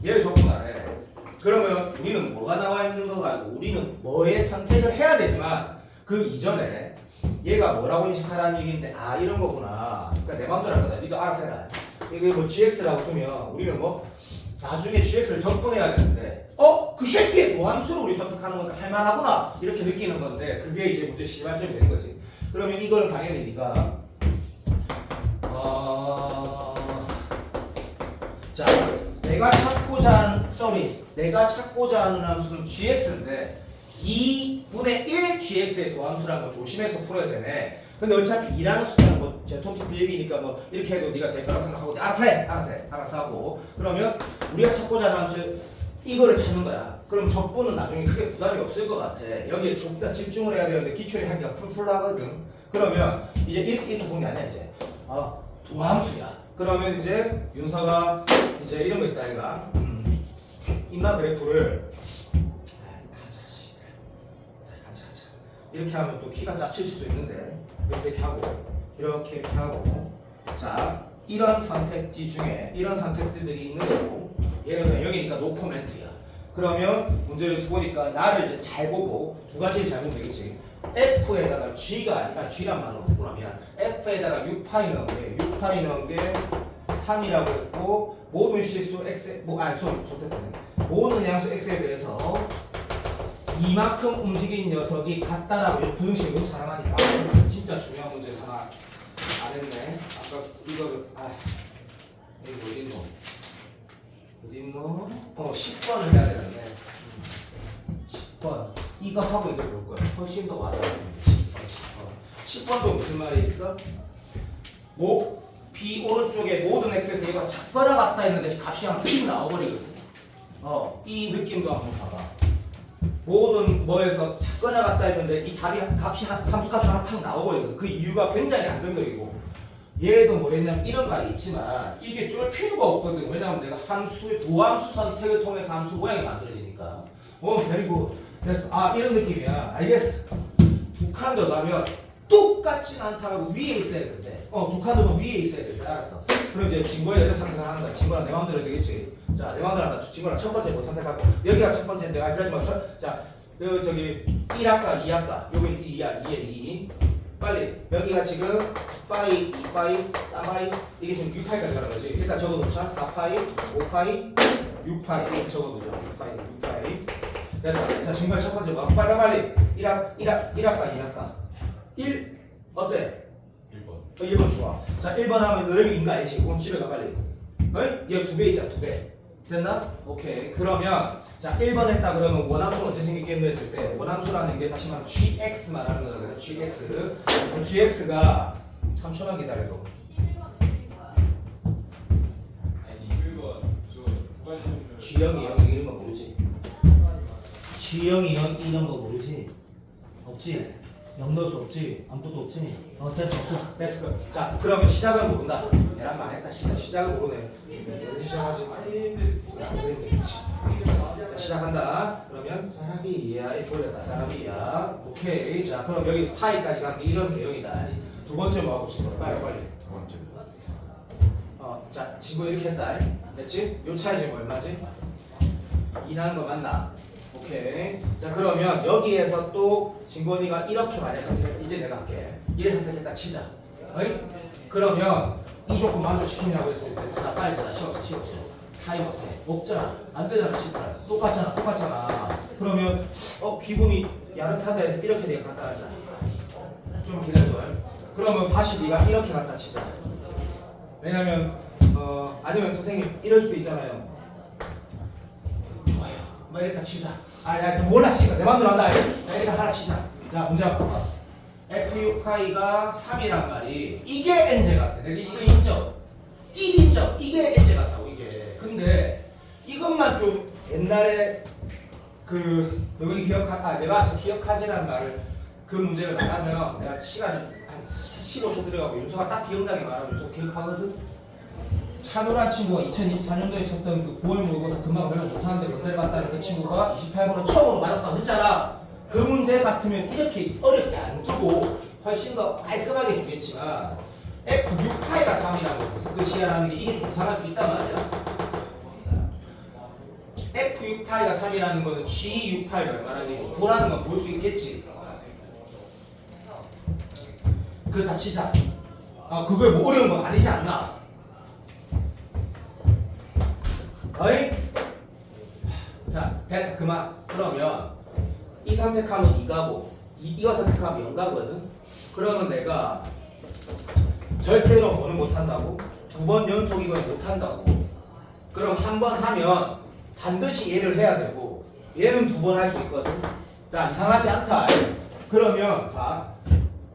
얘를 적분하네. 그러면 우리는 뭐가 나와 있는 거가 아니고 우리는 뭐의 선택을 해야 되지만 그 이전에 얘가 뭐라고 인식하라는 얘기인데 아 이런 거구나. 그러니까 내 마음대로 할 거다. 니도 알아서 해라. 이게 뭐 gx라고 두면 우리는 뭐 나중에 gx를 적분해야 되는데 그 새끼의 도함수를 우리 선택하는 건 할만하구나 이렇게 느끼는 건데 그게 이제 문제 시발점이 되는 거지. 그러면 이걸 당연히 네가 자 내가 찾고자 하는 함수는 gx인데 2분의 1 gx의 도함수라는 걸 조심해서 풀어야 되네. 근데 어차피 2라는 숫자는 뭐 제토틱 비앱이니까 뭐 이렇게 해도 네가 대표라고 생각하고 알아서 하고 그러면 우리가 찾고자 하는 함수 이거를 찾는 거야. 그럼 적분은 나중에 크게 부담이 없을 것 같아. 여기에 좀 더 집중을 해야 되는데 기출이 하기가 풀풀 나거든. 그러면 이제 이렇게 보는 게 아니야 이제 도함수야. 그러면 이제 윤서가 이제 이런 거 있다 얘가 인마 그래프를 가자 이렇게 하면 또 키가 짜칠 수도 있는데 이렇게 하고 이렇게 하고 자 이런 선택지 중에 이런 선택지들이 있는 거고 얘는 그냥 0이니까 노 코멘트야. 그러면 문제를 보니까 나를 이제 잘 보고 두 가지를 잘 보면 되겠지. f에다가 g가 아니라 g란 말은 없구나 미안. f에다가 6파이 넣은 게 6파이 넣은 게 3이라고 했고 모든 실수 x 모든 양수 x에 대해서 이만큼 움직인 녀석이 같다라고 부등식으로 사람하니까 진짜 중요한 문제 하나 안 했네. 아까 이거를 이거 어디 있노? 10번을 해야 되는데 10번 이거 하고 이거 볼 거야. 훨씬 더 와닿는 10번도 무슨 말이 있어? B 오른쪽에 모든 x에서 얘가 작거나 같다 했는데 값이 한 픽 나와버리거든. 이 느낌도 한번 봐봐. 모든 뭐에서 작거나 같다 했는데 이 값이 함수값이 하나 팍 나와버리거든. 그 이유가 굉장히 안정적이고 얘도 뭐랬냐면 이런 말이 있지만 이게 쫄 필요가 없거든. 왜냐면 내가 도함수 선택을 통해서 함수 모양이 만들어지니까. 그리고 됐어. 이런 느낌이야. 알겠어. 두 칸 더 가면 똑같진 않다고 위에 있어야 되는데 두 칸 더 위에 있어야 되는데 알았어. 그럼 이제 진거에 대해서 상상하는 거야. 진거랑 내 마음대로 되겠지. 자, 내 마음대로 한다. 진거랑 첫 번째 뭐 선택하고 여기가 첫 번째인데 그러지 마. 자, 저기 1학과 2학과 여기 2야 2에 2 빨리 여기가 지금 파이 2파이 3파이 이게 지금 6파이까지 가는 거지. 일단 적어놓자. 4파이 5파이 6파이 이렇게 적어놓자. 6파이 6파이 됐다. 자, 진거의 첫 번째 뭐 빨리 1학과 2학과 1 어때? 1번 좋아. 자 1번 하면 여기 인가 알지? 그럼 집에 가 빨리. 얘 2배 있잖아 2배. 됐나? 오케이. 그러면 자 1번 했다 그러면 원함수는 어떻게 생기겠노 했을 때 원함수라는 게 다시 말하면 gx 말하는 거거든요. gx가 3초만 기다려도 G형이 형 이런 거 모르지? G형이 형 이런 거 모르지? 없지? 0 넣을 수 없지? 아무것도 없지? 됐어. 자, 그러면 시작을 모른다. 얘란 말 했다. 시작을 모르네. 어디 시작하지? 자, 시작한다. 그러면 사라비야. 돌렸다. 사라비야. 오케이. 자, 그럼 여기 파이까지 가는 게 이런 개형이다. 두 번째 뭐 하고 싶어? 빨리. 두 번째 자, 친구 이렇게 했다. 됐지? 요 차이 지금 얼마지? 2 나는 거 맞나? 오케이. 자, 그러면 여기에서 또 진건이가 이렇게 만약 선택했다. 이제 내가 할게. 이래 선택했다 치자. 어이? 그러면 이 조건 만족시키냐고 했을 때 나 빨리 다 시없어. 타임 어때? 없잖아. 안 되잖아. 시간. 똑같잖아. 그러면 기분이 야릇하다 해서 이렇게 내가 갖다 하자. 좀 기다려. 그러면 다시 네가 이렇게 갖다 치자. 왜냐면 아니면 선생님 이럴 수도 있잖아요. 좋아요. 뭐 이랬다 치자. 야 몰라 씨가 내 맘대로 한다. 자 일단 하나 치자. 자 문제 한번 봐봐. F6파이가 3이란 말이 이게 n제 같아. 내가 이거 인정. 이 인정. 이게 n제 같다고 이게. 근데 이것만 좀 옛날에 여기 내가 기억하지란 말을 그 문제를 말하면 내가 시간을 한 15초 들어가고 윤서가 딱 기억나게 말하면 윤서 기억하거든. 찬우란 친구가 2024년도에 쳤던 그 9월 모의고사 금방 별로 못하는데 문제를 봤다는 그 친구가 28번을 처음으로 맞았다고 했잖아. 그 문제 같으면 이렇게 어렵게 안 두고 훨씬 더 깔끔하게 주겠지만 F6파이가 3이라고 해서 그 시야라는 게 이게 좀 이상할 수 있단 말이야. F6파이가 3이라는 거는 G6파이가 얼마나 얘기고 9라는 건 볼 수 있겠지. 그거 다 치자. 그게 뭐 어려운 건 아니지 않나? 어이? 자, 됐다. 그만. 그러면 이 선택하면 2가고 이거 선택하면 0가거든? 그러면 내가 절대로 뭐는 못한다고? 2번 연속 이건 못한다고. 그럼 한 번 하면 반드시 얘를 해야 되고 얘는 2번 할 수 있거든? 자, 이상하지 않다. 그러면 봐.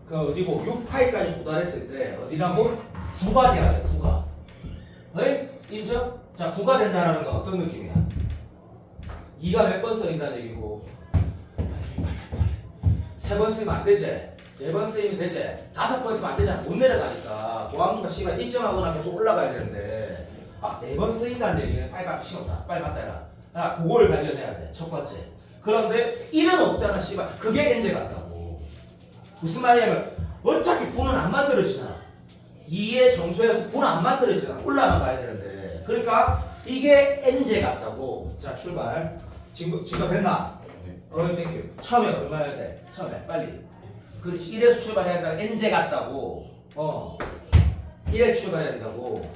그 어디고 6파이까지 도달했을 때 어디라고? 9가 돼야 돼. 9가. 어이? 인정? 자, 9가 된다는 건 어떤 느낌이야? 2가 몇 번 쓰인다는 얘기고 3번 쓰면 안 되지? 4번 쓰이면 되지? 5번 쓰면 안 되잖아. 못 내려가니까 도함수가 시간 일정하거나 계속 올라가야 되는데 4번 쓰인다는 얘기는 빨리 시간다. 빨리 갖다 해라. 그거를 발견해야 돼. 첫 번째. 그런데 1은 없잖아. 씨발. 그게 n제 같다고. 무슨 말이냐면 어차피 9는 안 만들어지잖아. 2의 정수에서 9는 안 만들어지잖아. 올라만 가야 되는데. 그러니까 이게 n제 같다고. 자, 출발. 지금 됐나? 땡큐. 처음에 얼마여야 돼? 처음에 빨리. 그렇지. 1에서 출발해야 된다고. n제 같다고. 1에 출발해야 된다고.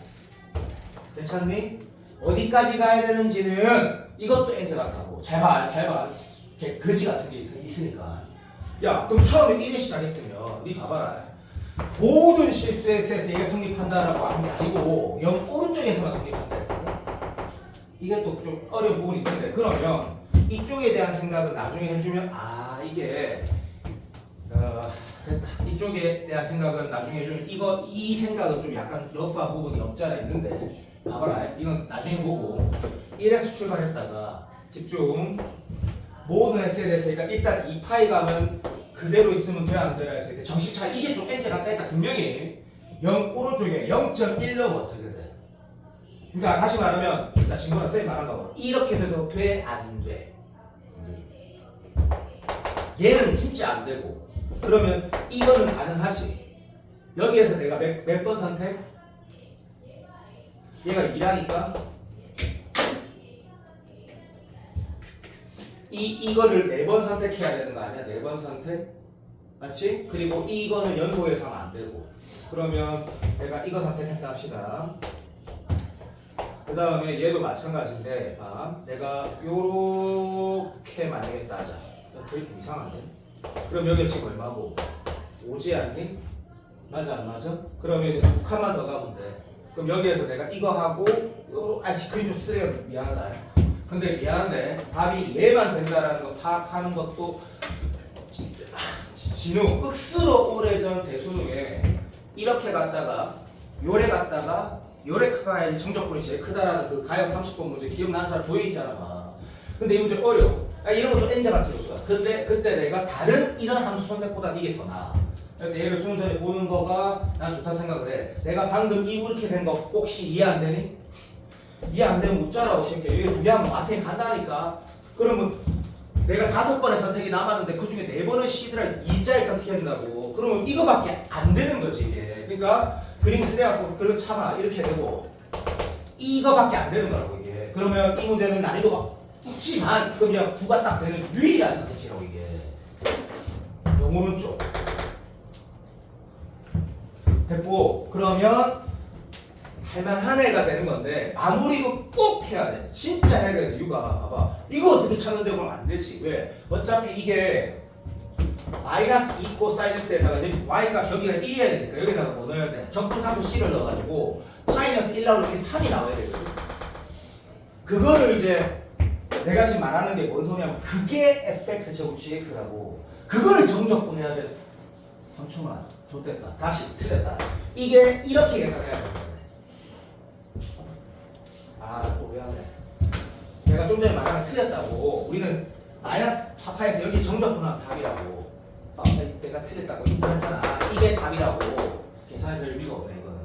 괜찮니? 어디까지 가야 되는지는 이것도 n제 같다고. 잘 봐. 거지 같은 게 있으니까. 야, 그럼 처음에 1에 시작했으면 니 봐봐라. 모든 실수 x에서 얘가 성립한다라고 하는 게 아니고 0 오른쪽에서만 성립한다. 이게 또 좀 어려운 부분이 있는데 그러면 이쪽에 대한 생각은 나중에 해주면 이게 됐다. 이쪽에 대한 생각은 나중에 해주면 이 생각은 좀 약간 러프한 부분이 없지 않아 있는데 봐봐라. 이건 나중에 보고 1에서 출발했다가 집중. 모든 x에 대해서 그러니까 일단 이 파이 가면 그대로 있으면 돼 안 돼야 했을 때 정식 차이 이게 좀 n제 같다 했다. 분명히 0 오른쪽에 0.1 넣으면 어떻게 돼? 그러니까 다시 말하면 자 친구가 쌤이 말한 거 이렇게 돼도 돼 안 돼? 얘는 진짜 안 되고 그러면 이거는 가능하지. 여기에서 내가 몇 번 선택? 얘가 2라니까 이거를 4번 선택해야 되는 거 아니야? 4번 선택? 맞지? 그리고 이거는 연속해서 하면 안 되고 그러면 내가 이거 선택했다 합시다. 그 다음에 얘도 마찬가지인데 내가 요렇게 만약에 따자. 그게 좀 이상한데? 그럼 여기 지금 얼마고? 5지 않니? 맞아 안 맞아? 그러면 이제 6칸만 더 가면 돼. 그럼 여기에서 내가 이거 하고 그림 좀 쓰레기가 미안하다. 근데 미안한데 답이 얘만 된다라는 거 파악하는 것도 진우 억수로 오래전 대수능에 이렇게 갔다가 요래 갔다가 요래 가야지 정적분이 제일 크다라는 그 가역 30번 문제 기억나는 사람 보이잖아. 근데 이 문제 어려워. 이런 것도 n제 같은 요소야. 근데 그때 내가 다른 이런 함수 선택보다 이게 더 나아. 그래서 얘를 수능자에 보는 거가 난 좋다 생각을 해. 내가 방금 이렇게 된 거 혹시 이해 안 되니? 이해 안 되면 웃자라고 쉽게. 이게 2개 하면 마트에 간다니까. 그러면 내가 5번의 선택이 남았는데 그 중에 4번은 C들아 2자를 선택해야 된다고. 그러면 이거밖에 안 되는 거지 이게. 그러니까 그림 쓰레갖고 그리고 참아 이렇게 되고 이거밖에 안 되는 거라고 이게. 그러면 이 문제는 난이도가 있지만 그냥 9가 딱 되는 유일한 선택지라고 이게. 오른쪽. 됐고 그러면 할만한 애가 되는 건데 마무리도 꼭 해야 돼. 진짜 해야 되는 이유가 봐봐. 이거 어떻게 찾는데 그러면 안 되지. 왜? 어차피 이게 마이너스 2 코사인 x에다가 이제 y가 여기가 1이어야 되니까 여기다가 뭐 넣어야 돼? 적분상수 c를 넣어가지고 마이너스 1 나오면 이게 3이 나와야 되거든. 그거를 이제 내가 지금 말하는 게 뭔 소리냐면 그게 fx 제곱 gx라고. 그걸 정적분해야 돼. 3초만 좆됐다. 다시 틀렸다. 이게 이렇게 계산해야 되는 거네. 아, 또 미안해. 내가 좀 전에 말한 거 틀렸다고. 우리는 마이너스 4파에서 여기 정적분하면 답이라고. 아, 내가 틀렸다고 인정했잖아. 이게 답이라고. 계산이 별 의미가 없네 이거는.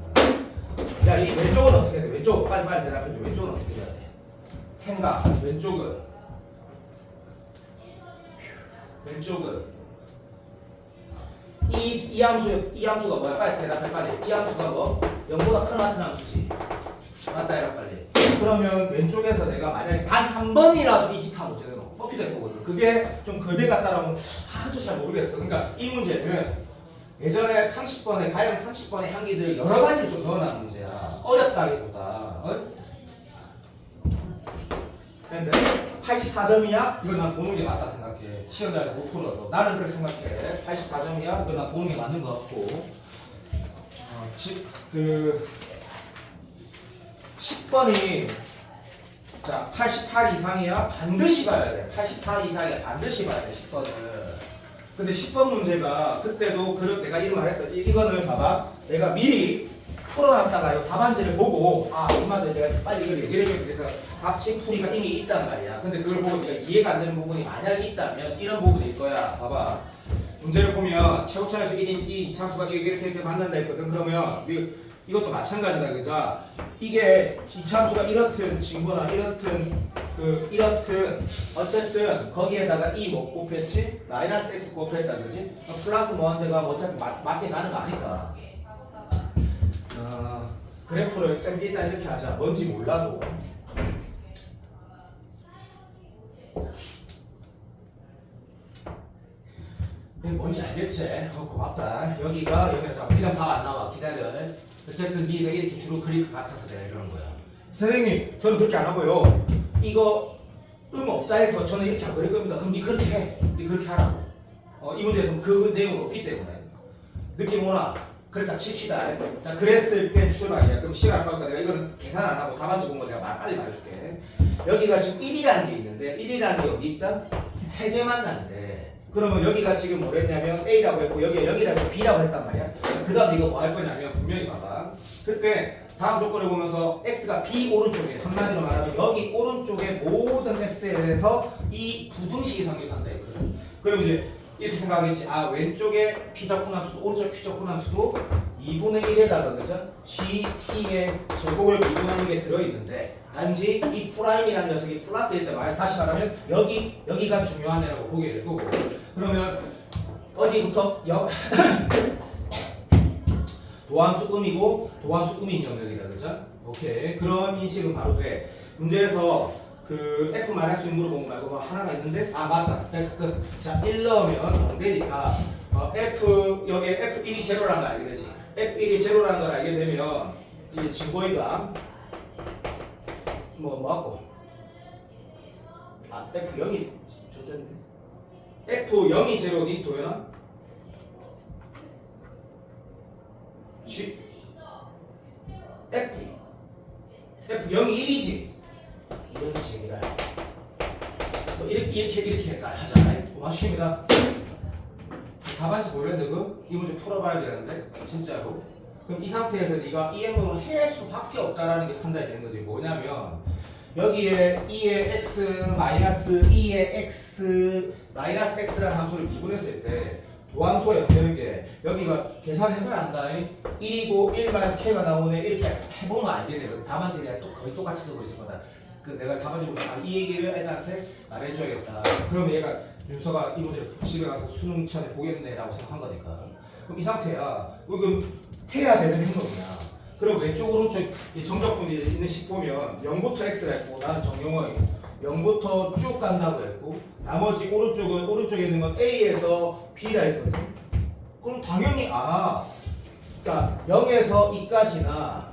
야, 이 왼쪽은 어떻게 해야 돼? 왼쪽 빨리 대답해줘. 왼쪽은 어떻게 해야 돼? 생각. 왼쪽은 이 함수가 뭐야? 빨리 대답해 빨리. 이 함수가 뭐? 0보다 큰 같은 함수지. 맞다 해라 빨리. 그러면 왼쪽에서 내가 만약에 단 한 번이라도 이 기타 제대로 써피 될 거거든. 그게 좀 급여 같다라고 아주 잘 모르겠어. 그러니까 이 문제는 예전에 30번에 가형 30번의 향기들 여러 가지를 좀 넣어놓은 문제야. 어렵다기보다. 어? 근데 84점이야? 이거 난 보는 게 맞다 생각해. 시험장에서 못 풀어도. 나는 그렇게 생각해. 84점이야? 이거 난 보는 게 맞는 것 같고. 10번이 자 88 이상이야? 반드시 봐야 돼. 84 이상이야? 반드시 봐야 돼. 10번을. 근데 10번 문제가 그때도 내가 이런 말 했어. 이거는 봐봐. 내가 미리 풀어놨다가 답안지를 보고 이 말을 내가 빨리 이걸 얘기를 해줘야 돼서 답집풀이가 이미 있단 말이야. 근데 그걸 보고 네가 이해가 안 되는 부분이 만약에 있다면 이런 부분일 거야. 봐봐. 문제를 보면 최고차에서 1인 이 참수가 이렇게 만난다 했거든. 그러면 이것도 마찬가지다. 그죠? 이게 이 참수가 이렇든 친구나 이렇든 어쨌든 거기에다가 이 뭐 곱했지? 마이너스 x 곱했다 그지? 플러스 뭐한테가 어차피 맞게 나는 거 아니까. 그래프를 쌤 일단 이렇게 하자. 뭔지 몰라도. 뭔지 알겠지? 고맙다. 여기가 잡아. 이건 답 안 나와. 기다려. 어쨌든 네가 이렇게 주로 그릴 것 같아서 내가 이러는 거야. 선생님, 저는 그렇게 안 하고요. 이거 없다 해서 저는 이렇게 안 그릴 겁니다. 그럼 네 그렇게 해. 네 그렇게 하라고. 이 문제에서는 그 내용은 없기 때문에. 느낌 오나? 그렇다 칩시다. 자, 그랬을 때 출발이야. 그럼 시간 안 가니까 내가 이거는 계산 안 하고 답안지 본 거 내가 빨리 말해줄게. 여기가 지금 1이라는 게 있는데 1이라는 게 어디 있다? 3개 만났는데 그러면 여기가 지금 뭐랬냐면 A라고 했고 여기라고 B라고 했단 말이야. 그 다음 이거 뭐 할 거냐면 분명히 봐봐. 그때 다음 조건을 보면서 X가 B 오른쪽에 한마디로 말하면 여기 오른쪽에 모든 X에 대해서 이 부등식이 성립한다 했거든. 그럼 이제 이렇게 생각하겠지. 왼쪽에 P적분함수도 오른쪽에 P적분함수도 2분의 1에다가 그죠? GT의 제곱을 미분하는 게 들어있는데 단지 이 프라임이라는 녀석이 플러스일 때 다시 말하면 여기가 중요한 애라고 보게 될 거고. 그러면 어디부터 도함수 음이고 도함수 음인 영역이다 그죠? 오케이. 그런 인식은 바로 돼. 문제에서 그 F-을 물어본 거 말고 뭐 하나가 있는데 맞다. 자 1 넣으면 0 되니까 여기에 F1이 제로라는 걸 알게 되지. F1이 제로라는 걸 알게 되면 이제 진보이가 뭐 하고 F0이 좋던데 F0이 제로니 도현아? F0이 1이지. 이런 식이라 이렇게 했다 하잖아. 고맙습니다. 답안지 몰랐는데 이 문제 풀어봐야 되는데 진짜로. 그럼 이 상태에서 네가 이 행동을 할 수밖에 없다라는 게 판단이 되는 거지. 뭐냐면 여기에 2의 x 마이너스 2의 x 마이너스 x라는 함수를 미분했을 때 도함수가 연되는 게 여기가 계산해봐야 한다. 1이고 1 마이너스 k가 나오네. 이렇게 해보면 알게 되거든. 답안지 내가 거의 똑같이 쓰고 있을 거다. 내가 답안지 보면 이 얘기를 애들한테 말해줘야겠다. 그럼 얘가 윤서가 이 문제를 집에 가서 수능 시간에 보겠네라고 생각한 거니까. 그럼 이 상태야. 그럼 해야 되는 행동이야. 그럼 왼쪽 오른쪽 정적분이 있는 식 보면 0부터 x가 있고 나는 정영원이고 0부터 쭉 간다고 했고 나머지 오른쪽에 있는 건 a에서 b라 했거든. 그럼 당연히 그러니까 0에서 2까지나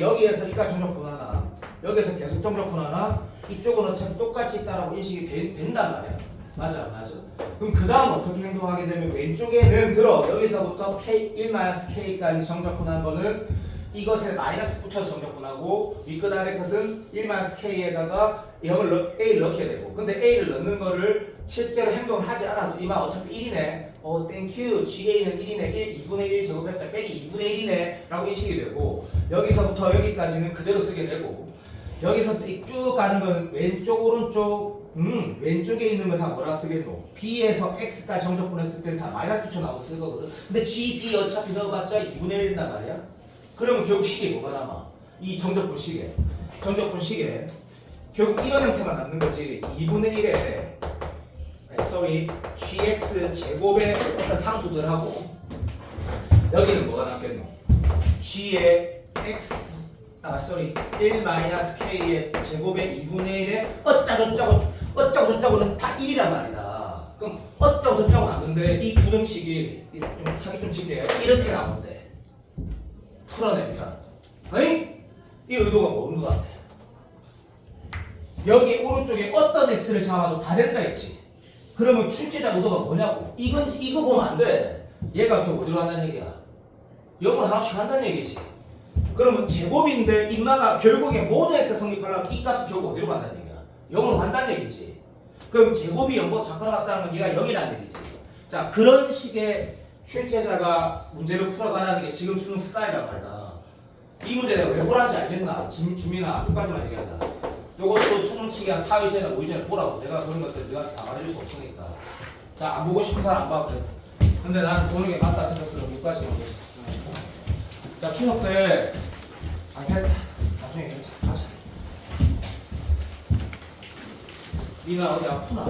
여기에서 2까지 정적분 하나 여기에서 계속 정적분 하나 이쪽은 어차피 똑같이 있다라고 인식이 된단 말이야. 맞아. 그럼 그 다음 어떻게 행동하게 되면 왼쪽에는 여기서부터 K1-K까지 정적분한 거는 이것에 마이너스 붙여서 정적분하고 윗끝 아래 것은 1-k에다가 A를 넣게 되고 근데 A를 넣는 거를 실제로 행동을 하지 않아도 이만 어차피 1이네 땡큐 GA는 1이네 2분의 1 제곱했자 빼기 2분의 1이네 라고 인식이 되고 여기서부터 여기까지는 그대로 쓰게 되고 여기서부터 쭉 가는 건 왼쪽 오른쪽 왼쪽에 있는 거 다 뭐라 쓰겠노? B에서 X까지 정적분했을 때는 다 마이너스 붙여 나오고 쓸 거거든. 근데 G, B 어차피 넣어봤자 2분의 1인단 말이야. 그러면 결국 식이 뭐가 남아? 이 정적분 식에. 정적분 식에 결국 이런 형태만 남는 거지. 2분의 1에 GX 제곱의 어떤 상수들하고 여기는 뭐가 남겠노? G의 X 1-K의 제곱의 2분의 1에 어쩌고저쩌고는 다 1이란 말이다. 그럼 어쩌고저쩌고 남는데 이 구등식이 좀 사기 좀 칠게요. 이렇게 나오는데 풀어내면 어이? 이 의도가 뭔 것 같아? 여기 오른쪽에 어떤 x를 잡아도 다 된다 했지. 그러면 출제자 의도가 뭐냐고. 이거 보면 안 돼. 얘가 결국 어디로 간다는 얘기야? 0을 하나씩 한다는 얘기지. 그러면 제곱인데 인마가 결국에 모든 x가 성립하려면 이 값은 결국 어디로 간다는 얘기야? 0으로 간다는 얘기지. 그럼 제곱이 0보다 작거나 같다는 건 얘가 0이라는 얘기지. 자, 그런 식의 출제자가 문제를 풀어가라는 게 지금 수능 스타일이란 말이다. 이 문제 내가 왜 보라는지 알겠나? 주민아, 여기까지만 얘기하자. 요것도 수능 치기 한 4일 전에 5일 전에 보라고. 내가 그런 것들 너한테 다 말해줄 수 없으니까. 자, 안 보고 싶은 사람 안 봐. 그래. 근데 난 보는 게 맞다 생각들은 여기까지만 보자. 자, 추석 때 안 됐다. 나중에 그러자. 가자. 미나 어디 아프나?